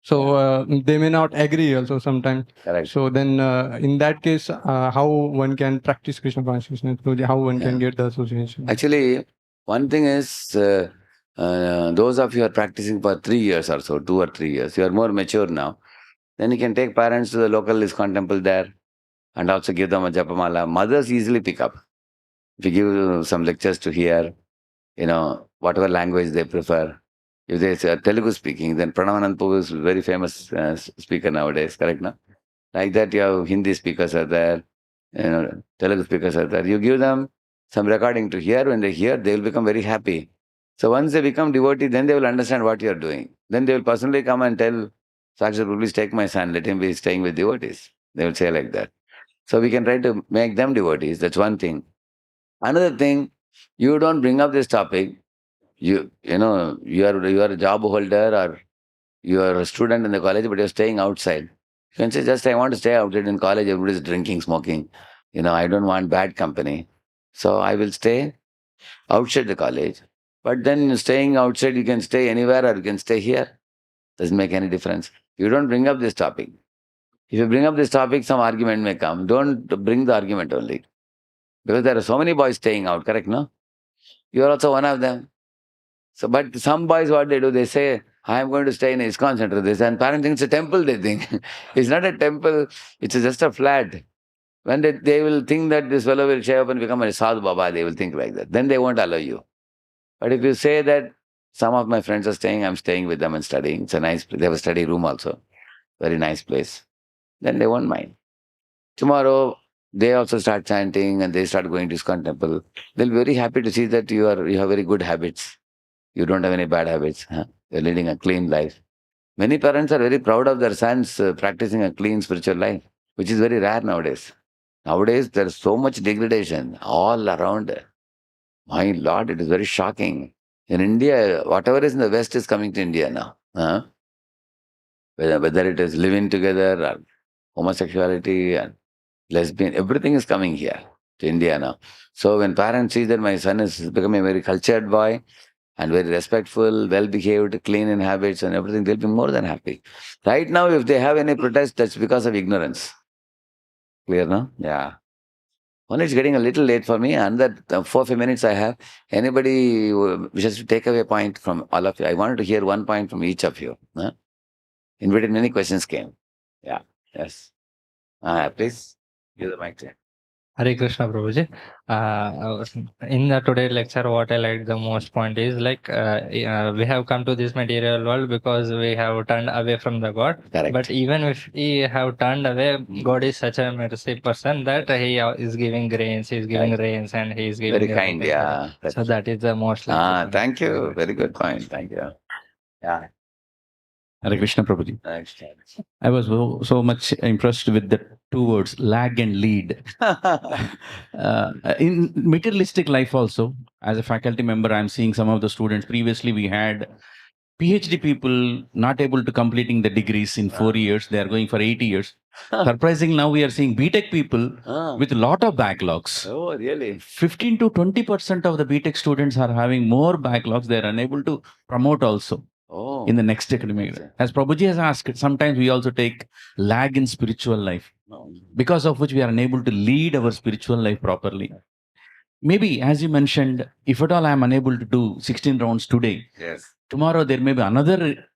So they may not agree also sometimes. Correct. So then in that case, how one can practice Krishna consciousness, how one can get the association? Actually, one thing is, those of you who are practicing for 3 years or so, 2 or 3 years, you are more mature now. Then you can take parents to the local ISKCON temple there and also give them a japamala. Mothers easily pick up. If you give some lectures to hear, whatever language they prefer. If they say Telugu speaking, then Pranavanand Prabhu is very famous speaker nowadays, correct, no? Like that, you have Hindi speakers are there, Telugu speakers are there. You give them some recording to hear. When they hear, they will become very happy. So once they become devotee, then they will understand what you are doing. Then they will personally come and tell, Sakshar, please take my son, let him be staying with devotees. They will say like that. So we can try to make them devotees. That's one thing. Another thing, you don't bring up this topic. You know, you are a job holder or you are a student in the college, but you're staying outside. You can say, just I want to stay outside in college, everybody's drinking, smoking. I don't want bad company. So I will stay outside the college. But then staying outside, you can stay anywhere or you can stay here. Doesn't make any difference. You don't bring up this topic. If you bring up this topic, some argument may come. Don't bring the argument only. Because there are so many boys staying out, correct, no? You are also one of them. So, but some boys, what they do, they say, I am going to stay in an ISKCON center. They say, and parents think it's a temple, they think. It's not a temple, it's just a flat. When they will think that this fellow will shave up and become a sadhu baba, they will think like that. Then they won't allow you. But if you say that some of my friends are staying, I'm staying with them and studying, it's a nice place. They have a study room also, very nice place, then they won't mind. Tomorrow, they also start chanting and they start going to ISKCON temple. They'll be very happy to see that you have very good habits. You don't have any bad habits. Huh? You're leading a clean life. Many parents are very proud of their sons practicing a clean spiritual life, which is very rare nowadays. Nowadays, there's so much degradation all around. My Lord, it is very shocking. In India, whatever is in the West is coming to India now. Huh? Whether it is living together or homosexuality and lesbian, everything is coming here to India now. So when parents see that my son is becoming a very cultured boy and very respectful, well-behaved, clean in habits and everything, they'll be more than happy. Right now, if they have any protest, that's because of ignorance. Clear, no? Yeah. Only it's getting a little late for me. Another 4-5 minutes I have. Anybody wishes to take away a point from all of you? I wanted to hear one point from each of you. Huh? In between, many questions came. Yeah. Yes. Please give the mic to him. Hare Krishna, Prabhuji. In the today lecture, what I like the most point is we have come to this material world because we have turned away from the God. Correct. But even if we have turned away, God is such a mercy person that He is giving grains, He is giving Right. rains, and He is giving Very kind, yeah. So that is the most. Thank you. Very good point. Thank you. Yeah. Hare Krishna, Prabhuji. Next. I was so much impressed with the two words, lag and lead. In materialistic life also, as a faculty member, I'm seeing some of the students. Previously, we had PhD people not able to completing the degrees in 4 years. They are going for 8 years. Surprising, now we are seeing BTech people with a lot of backlogs. Oh, really? 15 to 20% of the BTech students are having more backlogs. They are unable to promote also. In the next academic year. As Prabhuji has asked, sometimes we also take lag in spiritual life, because of which we are unable to lead our spiritual life properly. Maybe, as you mentioned, if at all I am unable to do 16 rounds today, Yes. tomorrow there may be another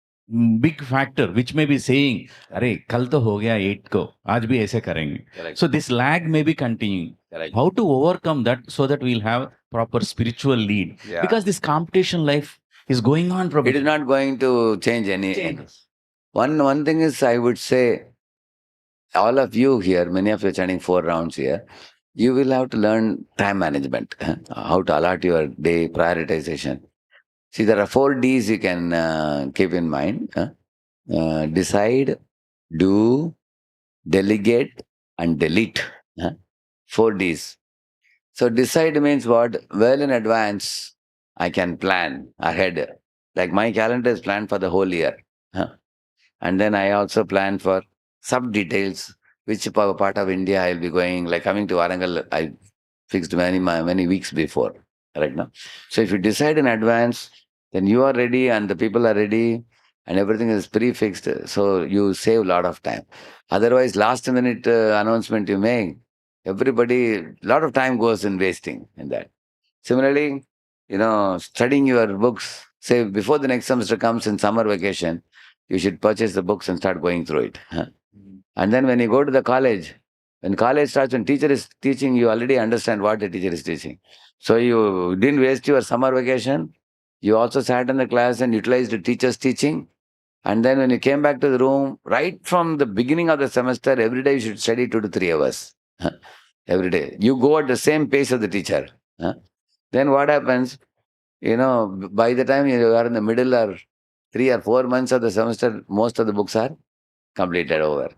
big factor which may be saying, "Arey, kal to ho gaya 8 ko, aaj bhi aise karenge." Correct. So this lag may be continuing. Correct. How to overcome that so that we'll have proper spiritual lead? Yeah. Because this competition life is going on, Prabhuji. It is not going to change any. One thing is, I would say, all of you here, many of you are chanting 4 rounds here, you will have to learn time management, how to allot your day, prioritization. See, there are 4 Ds you can keep in mind. Decide, do, delegate, and delete. 4 Ds. So decide means what? Well in advance, I can plan ahead. Like my calendar is planned for the whole year. And then I also plan for sub details, which part of India I'll be going. Like coming to Warangal, I fixed many weeks before. Right now. So if you decide in advance, then you are ready and the people are ready and everything is prefixed. So you save a lot of time. Otherwise, last minute announcement you make, everybody, a lot of time goes in wasting in that. Similarly, studying your books, say before the next semester comes in summer vacation, you should purchase the books and start going through it. And then when you go to the college, when college starts, when teacher is teaching, you already understand what the teacher is teaching. So you didn't waste your summer vacation. You also sat in the class and utilized the teacher's teaching. And then when you came back to the room, right from the beginning of the semester, every day you should study 2 to 3 hours. Every day. You go at the same pace of the teacher. Then what happens? By the time you are in the middle or 3 or 4 months of the semester, most of the books are completed over.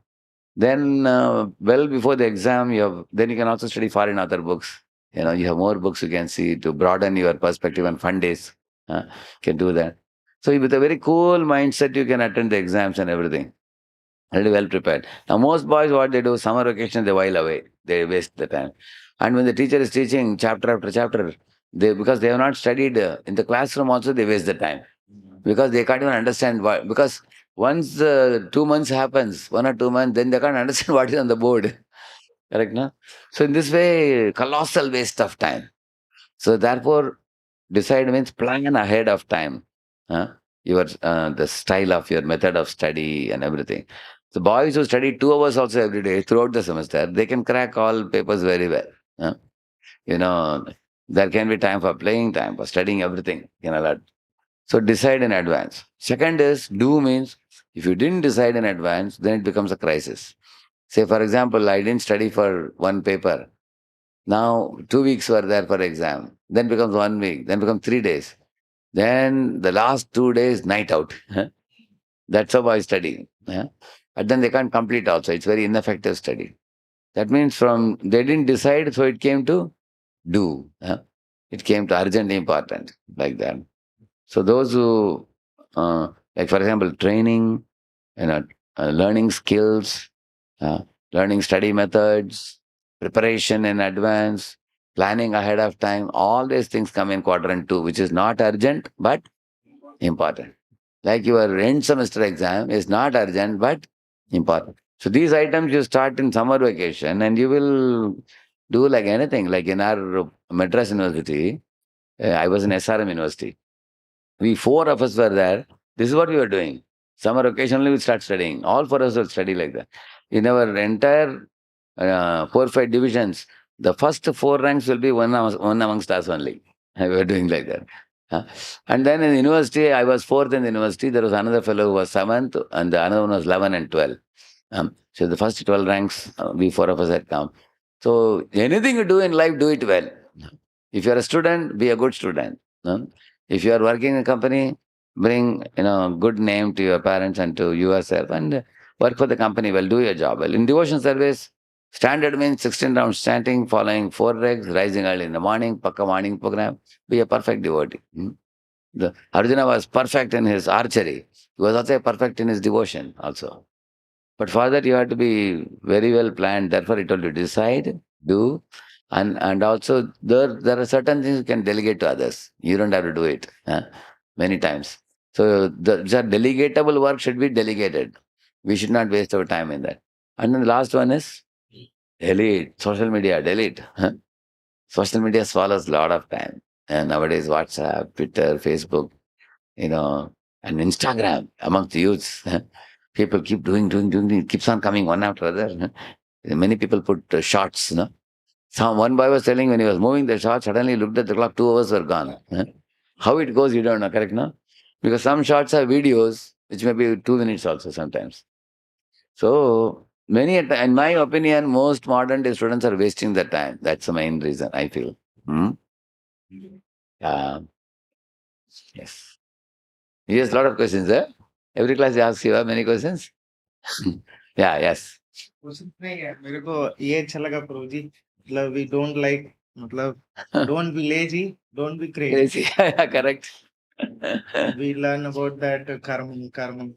Then, well before the exam, then you can also study foreign author books. You have more books you can see to broaden your perspective on fun days. You can do that. So with a very cool mindset, you can attend the exams and everything. Already well prepared. Now, most boys, what they do, summer vacation, they while away. They waste the time. And when the teacher is teaching chapter after chapter, because they have not studied in the classroom also, they waste the time. Because they can't even understand what, because once 2 months happens, 1 or 2 months, then they can't understand what is on the board. Correct, no? So in this way, colossal waste of time. So therefore, decide means plan ahead of time. The style of your method of study and everything. The boys who study 2 hours also every day throughout the semester, they can crack all papers very well. huh? You know, there can be time for playing, time for studying everything. That. So decide in advance. Second is do means if you didn't decide in advance, then it becomes a crisis. Say, for example, I didn't study for one paper. Now 2 weeks were there for exam. Then becomes 1 week. Then becomes 3 days. Then the last 2 days, night out. That's how I study. But then they can't complete also. It's very ineffective study. That means they didn't decide, so it came to do. It came to urgent important, like that. So those who, like for example, training, learning skills, learning study methods, preparation in advance, planning ahead of time, all these things come in quadrant 2, which is not urgent but important. Like your end semester exam is not urgent but important. So these items you start in summer vacation and you will do like anything. Like in our Madras University, I was in SRM University. We 4 of us were there. This is what we were doing. Summer occasionally we start studying. All 4 of us will study like that. In our entire 4 5 divisions, the first 4 ranks will be one amongst us only. We were doing like that. And then in the university, I was fourth in the university. There was another fellow who was seventh, and the another one was 11 and 12. So the first 12 ranks, we 4 of us had come. So anything you do in life, do it well. If you are a student, be a good student. If you are working in a company, bring good name to your parents and to yourself, and work for the company well. Do your job well. In devotion service, standard means 16 rounds chanting, following 4 regs, rising early in the morning, Pakka morning program. Be a perfect devotee. Arjuna was perfect in his archery. He was also perfect in his devotion also. But for that, you have to be very well planned. Therefore, it told you decide, do, and also there are certain things you can delegate to others. You don't have to do it many times. So the delegatable work should be delegated. We should not waste our time in that. And then the last one is delete. Social media, delete. Social media swallows a lot of time. And nowadays, WhatsApp, Twitter, Facebook, and Instagram amongst the youths. People keep doing, it keeps on coming one after other. Many people put shots. One boy was telling when he was moving the shot, suddenly looked at the clock, 2 hours were gone. How it goes, you don't know, correct, no? Because some shots are videos, which may be 2 minutes also sometimes. So, in my opinion, most modern day students are wasting their time. That's the main reason, I feel. Yes. Yes, a lot of questions, eh? Every class they ask you, many questions? Yeah, yes. Question नहीं है मेरे को ये अच्छा लगा प्रभु जी मतलब we don't like मतलब don't be lazy don't be crazy Yeah, correct. We learn about that karma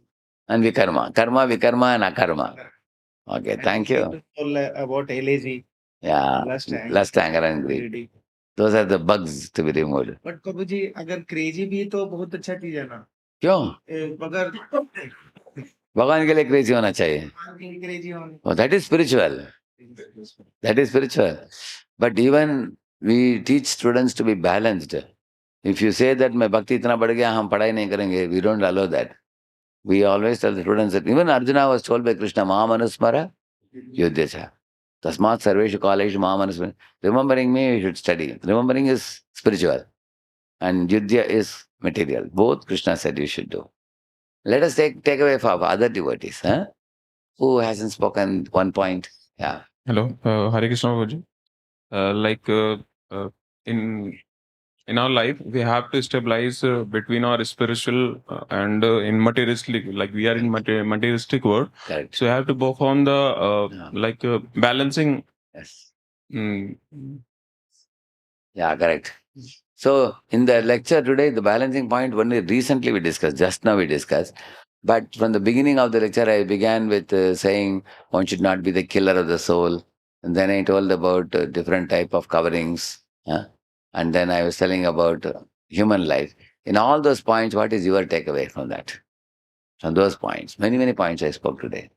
And Vikarma. Karma, Vikarma, and Akarma. Okay, thank you. about lazy Yeah, lust, anger, and greed. greedy Those are the bugs to be removed. But Prabhu ji अगर crazy भी तो बहुत अच्छा चीज है ना क्यों? मगर भगवान के लिए क्रेजी होना चाहिए. क्रेजी होने Oh, that is spiritual. That is spiritual. But even we teach students to be balanced. If you say that my bhakti itna बढ़ गया हम पढ़ाई नहीं करेंगे, we don't allow that. We always tell the students that even Arjuna was told by Krishna, Mahamanusmara Yudhyacha. Tasmat Sarveshu Kaleshu Mahamanusmara. Remembering me, you should study. Remembering is spiritual. And Yudhya is material. Both Krishna said you should do. Let us take away for other devotees. Who hasn't spoken one point? Yeah. Hello, Hare Krishna Prabhuji. In in our life, we have to stabilize between our spiritual and in materialistic, like we are in materialistic world. Correct. So you have to perform the balancing. Yes. Mm, Yeah, correct. So in the lecture today, the balancing point only recently we discussed, just now we discussed. But from the beginning of the lecture, I began with saying one should not be the killer of the soul. And then I told about different type of coverings. And then I was telling about human life. In all those points, what is your takeaway from that? From those points, many points I spoke today.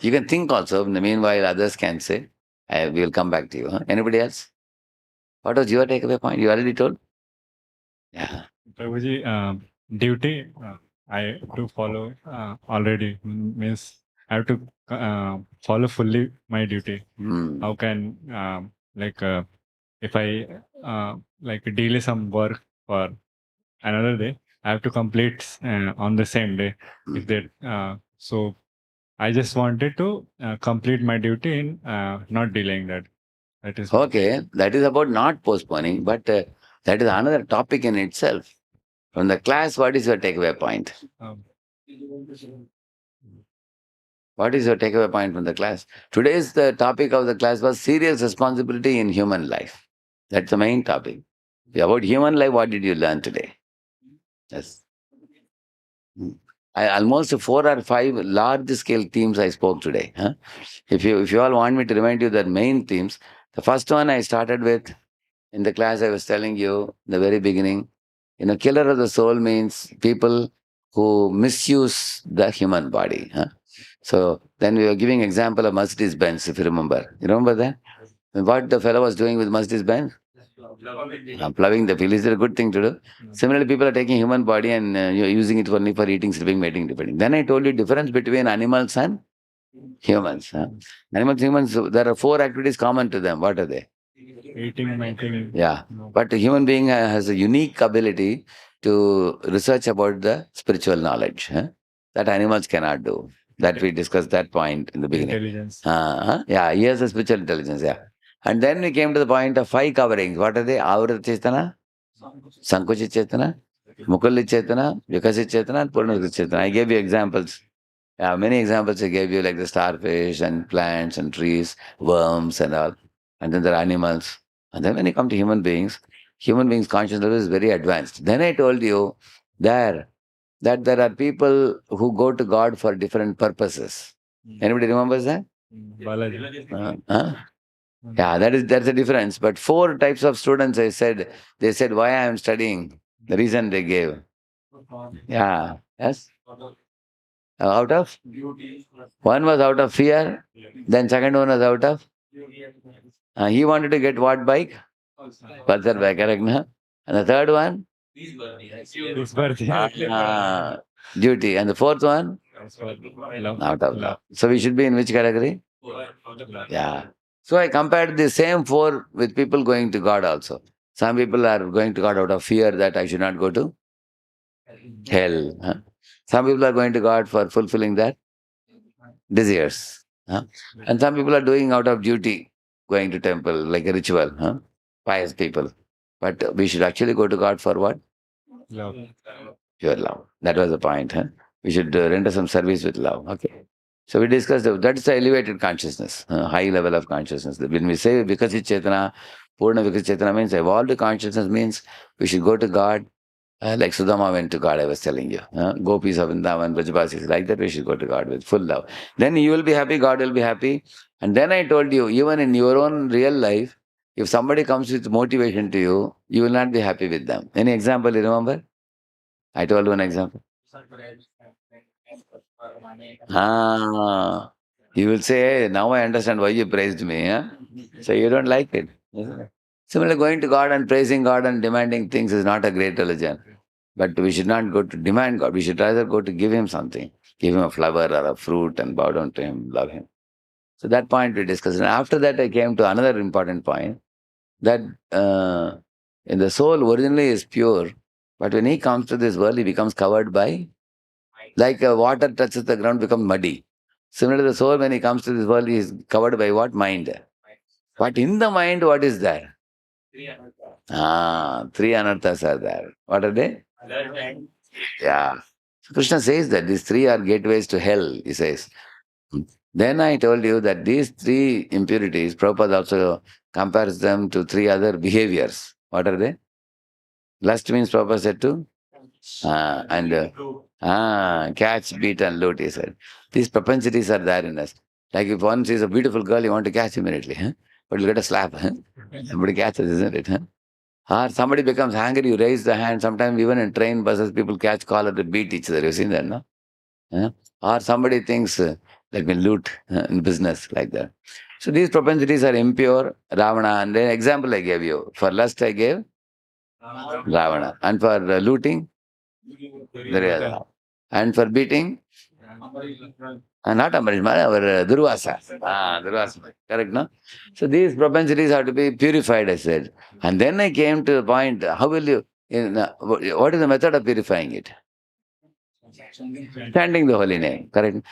You can think also. In the meanwhile, others can say. We will come back to you. Anybody else? What was your takeaway point? You already told? Yeah. Prabhuji, duty I do follow already. Means I have to follow fully my duty. How can if I delay some work for another day, I have to complete on the same day. If that so, I just wanted to complete my duty in not delaying that. That is Okay. That is about not postponing, but that is another topic in itself. From the class, what is your takeaway point? What is your takeaway point from the class? Today's the topic of the class was serious responsibility in human life. That's the main topic. About human life, what did you learn today? Yes. Almost 4 or 5 large scale themes I spoke today. If you all want me to remind you the main themes, the first one I started with in the class I was telling you in the very beginning. Killer of the soul means people who misuse the human body. So then we were giving example of Mercedes Benz, if you remember. You remember that? What the fellow was doing with Mercedes Benz? Plowing the field. Is it a good thing to do? Similarly, people are taking human body and using it only for eating, sleeping, mating, depending. Then I told you difference between animals and humans. Animals, humans, there are 4 activities common to them. What are they? eating, maintaining. Yeah. But a human being has a unique ability to research about the spiritual knowledge that animals cannot do. That we discussed that point in the beginning. Intelligence. Yeah, he has a spiritual intelligence, yeah. And then we came to the point of 5 coverings. What are they? Avrita Chetana, Sankuchit Chetana, Mukullit Chetana, Vikasit Chetana, and Purnavrit Chetana. I gave you examples. Yeah, many examples I gave you, like the starfish and plants and trees, worms and all. And then there are animals. And then when you come to human beings conscious level is very advanced. Then I told you that there are people who go to God for different purposes. Anybody remembers that? Balaji. Yeah, that's a difference. But 4 types of students they said why I am studying. The reason they gave. Yeah. Yes? Out of? One was out of fear. Then second one was out of? He wanted to get what bike? Pulsar bike, correct? Na? And the third one? Duty. And the fourth one? Out of love. So we should be in which category? Yeah. So I compared the same 4 with people going to God also. Some people are going to God out of fear that I should not go to hell. Some people are going to God for fulfilling their desires. And some people are doing out of duty, going to temple like a ritual. Pious people. But we should actually go to God for what? Love. Pure love. That was the point. We should render some service with love. Okay. So we discussed that's the elevated consciousness, high level of consciousness. When we say Vikasit Chetana, Purna Vikasit Chetana means evolved consciousness means we should go to God like Sudama went to God, I was telling you. Gopis of Vrindavan, Brajavasis, like that we should go to God with full love. Then you will be happy, God will be happy. And then I told you, even in your own real life, if somebody comes with motivation to you, you will not be happy with them. Any example you remember? I told one example. You will say, hey, now I understand why you praised me. So you don't like it. Similarly, going to God and praising God and demanding things is not a great religion. But we should not go to demand God. We should rather go to give Him something. Give Him a flower or a fruit and bow down to Him, love Him. So that point we discussed. And after that, I came to another important point that in the soul originally is pure, but when he comes to this world, he becomes covered by, like water touches the ground, becomes muddy. Similarly, the soul, when he comes to this world, he is covered by what? Mind. But in the mind, what is there? Three anarthas are there. What are they? Yeah. So Krishna says that these three are gateways to hell, he says. Then I told you that these three impurities, Prabhupada also compares them to three other behaviors. What are they? Lust means Prabhupada said to? Catch, beat and loot, he said. These propensities are there in us. Like if one sees a beautiful girl, you want to catch immediately, huh? But you get a slap. Huh? Somebody catches, isn't it? Huh? Or somebody becomes angry, you raise the hand. Sometimes even in train buses, people catch collar to beat each other. You've seen that, no? Huh? Or somebody thinks, let me loot in business, like that. So these propensities are impure, Ravana. And the example I gave you. For lust, I gave Ravana. And for looting, Duryodhana. And for beating, not Ambarish, our Durvasa. Durvasa. Correct, no? So these propensities have to be purified, I said. And then I came to the point, how will you, what is the method of purifying it? Chanting the holy name, correct?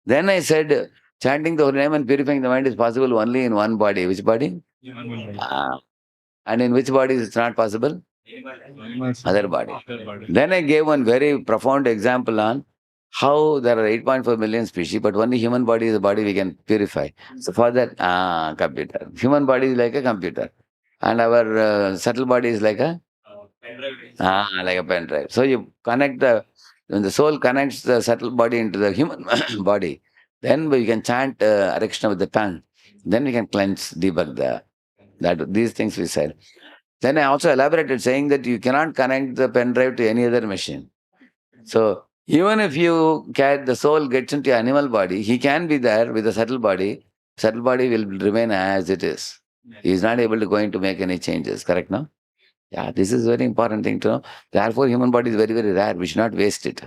Then I said, chanting the holy name and purifying the mind is possible only in one body. Which body? And in which body is it not possible? Other body. Then I gave one very profound example on how there are 8.4 million species, but only human body is a body we can purify. So for that, computer. Human body is like a computer. And our subtle body is like a? Like a pen drive. So you connect when the soul connects the subtle body into the human body, then we can chant Hare Krishna with the tongue. Then we can cleanse, debug these things we said. Then I also elaborated saying that you cannot connect the pen drive to any other machine. So even if the soul gets into animal body, he can be there with the subtle body. Subtle body will remain as it is. He is not able to go into make any changes. Correct, no? Yeah, this is very important thing to know. Therefore, human body is very, very rare. We should not waste it.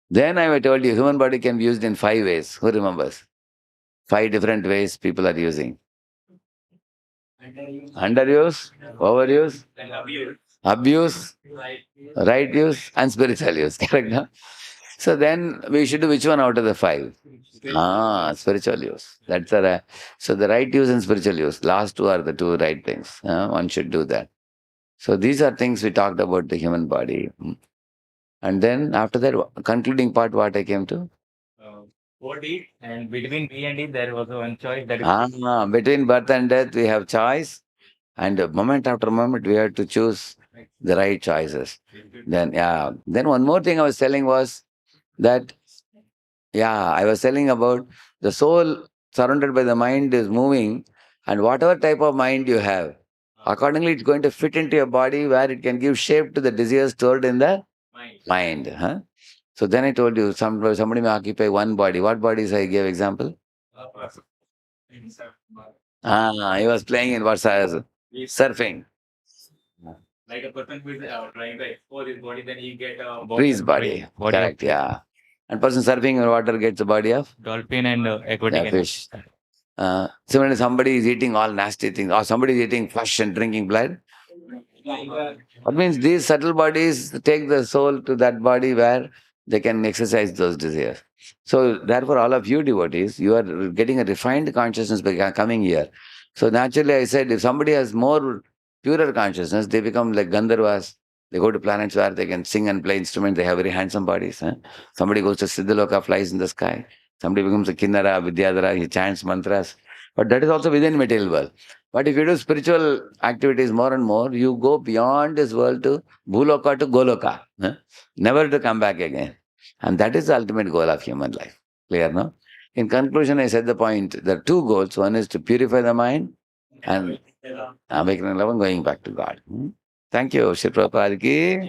Then I told you, human body can be used in 5 ways. Who remembers? 5 different ways people are using. Underuse, overuse, abuse, right use, and spiritual use. Correct, no? So then we should do which one out of the 5? Spiritual use. So the right use and spiritual use. Last 2 are the 2 right things. One should do that. So these are things we talked about the human body. And then after that, concluding part, what I came to? What eat? And between B and E, there was one choice. That is between birth and death, we have choice. And moment after moment, we have to choose the right choices. Then one more thing I was telling was that, I was telling about the soul surrounded by the mind is moving, and whatever type of mind you have, accordingly, it's going to fit into your body where it can give shape to the desires stored in the mind. Huh? So then I told you, somebody may occupy one body. What bodies I gave example? He was playing in what size? Surfing. like a person who is trying to expose his body, then he get a Tree's body. Correct, yeah. And person surfing in water gets the body of? Dolphin and aquatic fish. Similarly, somebody is eating all nasty things, or somebody is eating flesh and drinking blood. That means these subtle bodies take the soul to that body where they can exercise those desires. So therefore, all of you devotees, you are getting a refined consciousness by coming here. So naturally, I said, if somebody has more purer consciousness, they become like Gandharvas. They go to planets where they can sing and play instruments. They have very handsome bodies. Somebody goes to Siddhaloka, flies in the sky. Somebody becomes a Kinnara, Vidyadhara, he chants mantras. But that is also within material world. But if you do spiritual activities more and more, you go beyond this world to Bhuloka to Goloka. Never to come back again. And that is the ultimate goal of human life. Clear, no? In conclusion, I said the point. There are 2 goals. One is to purify the mind and awakening love and going back to God. Thank you. Shri Prabhupada ki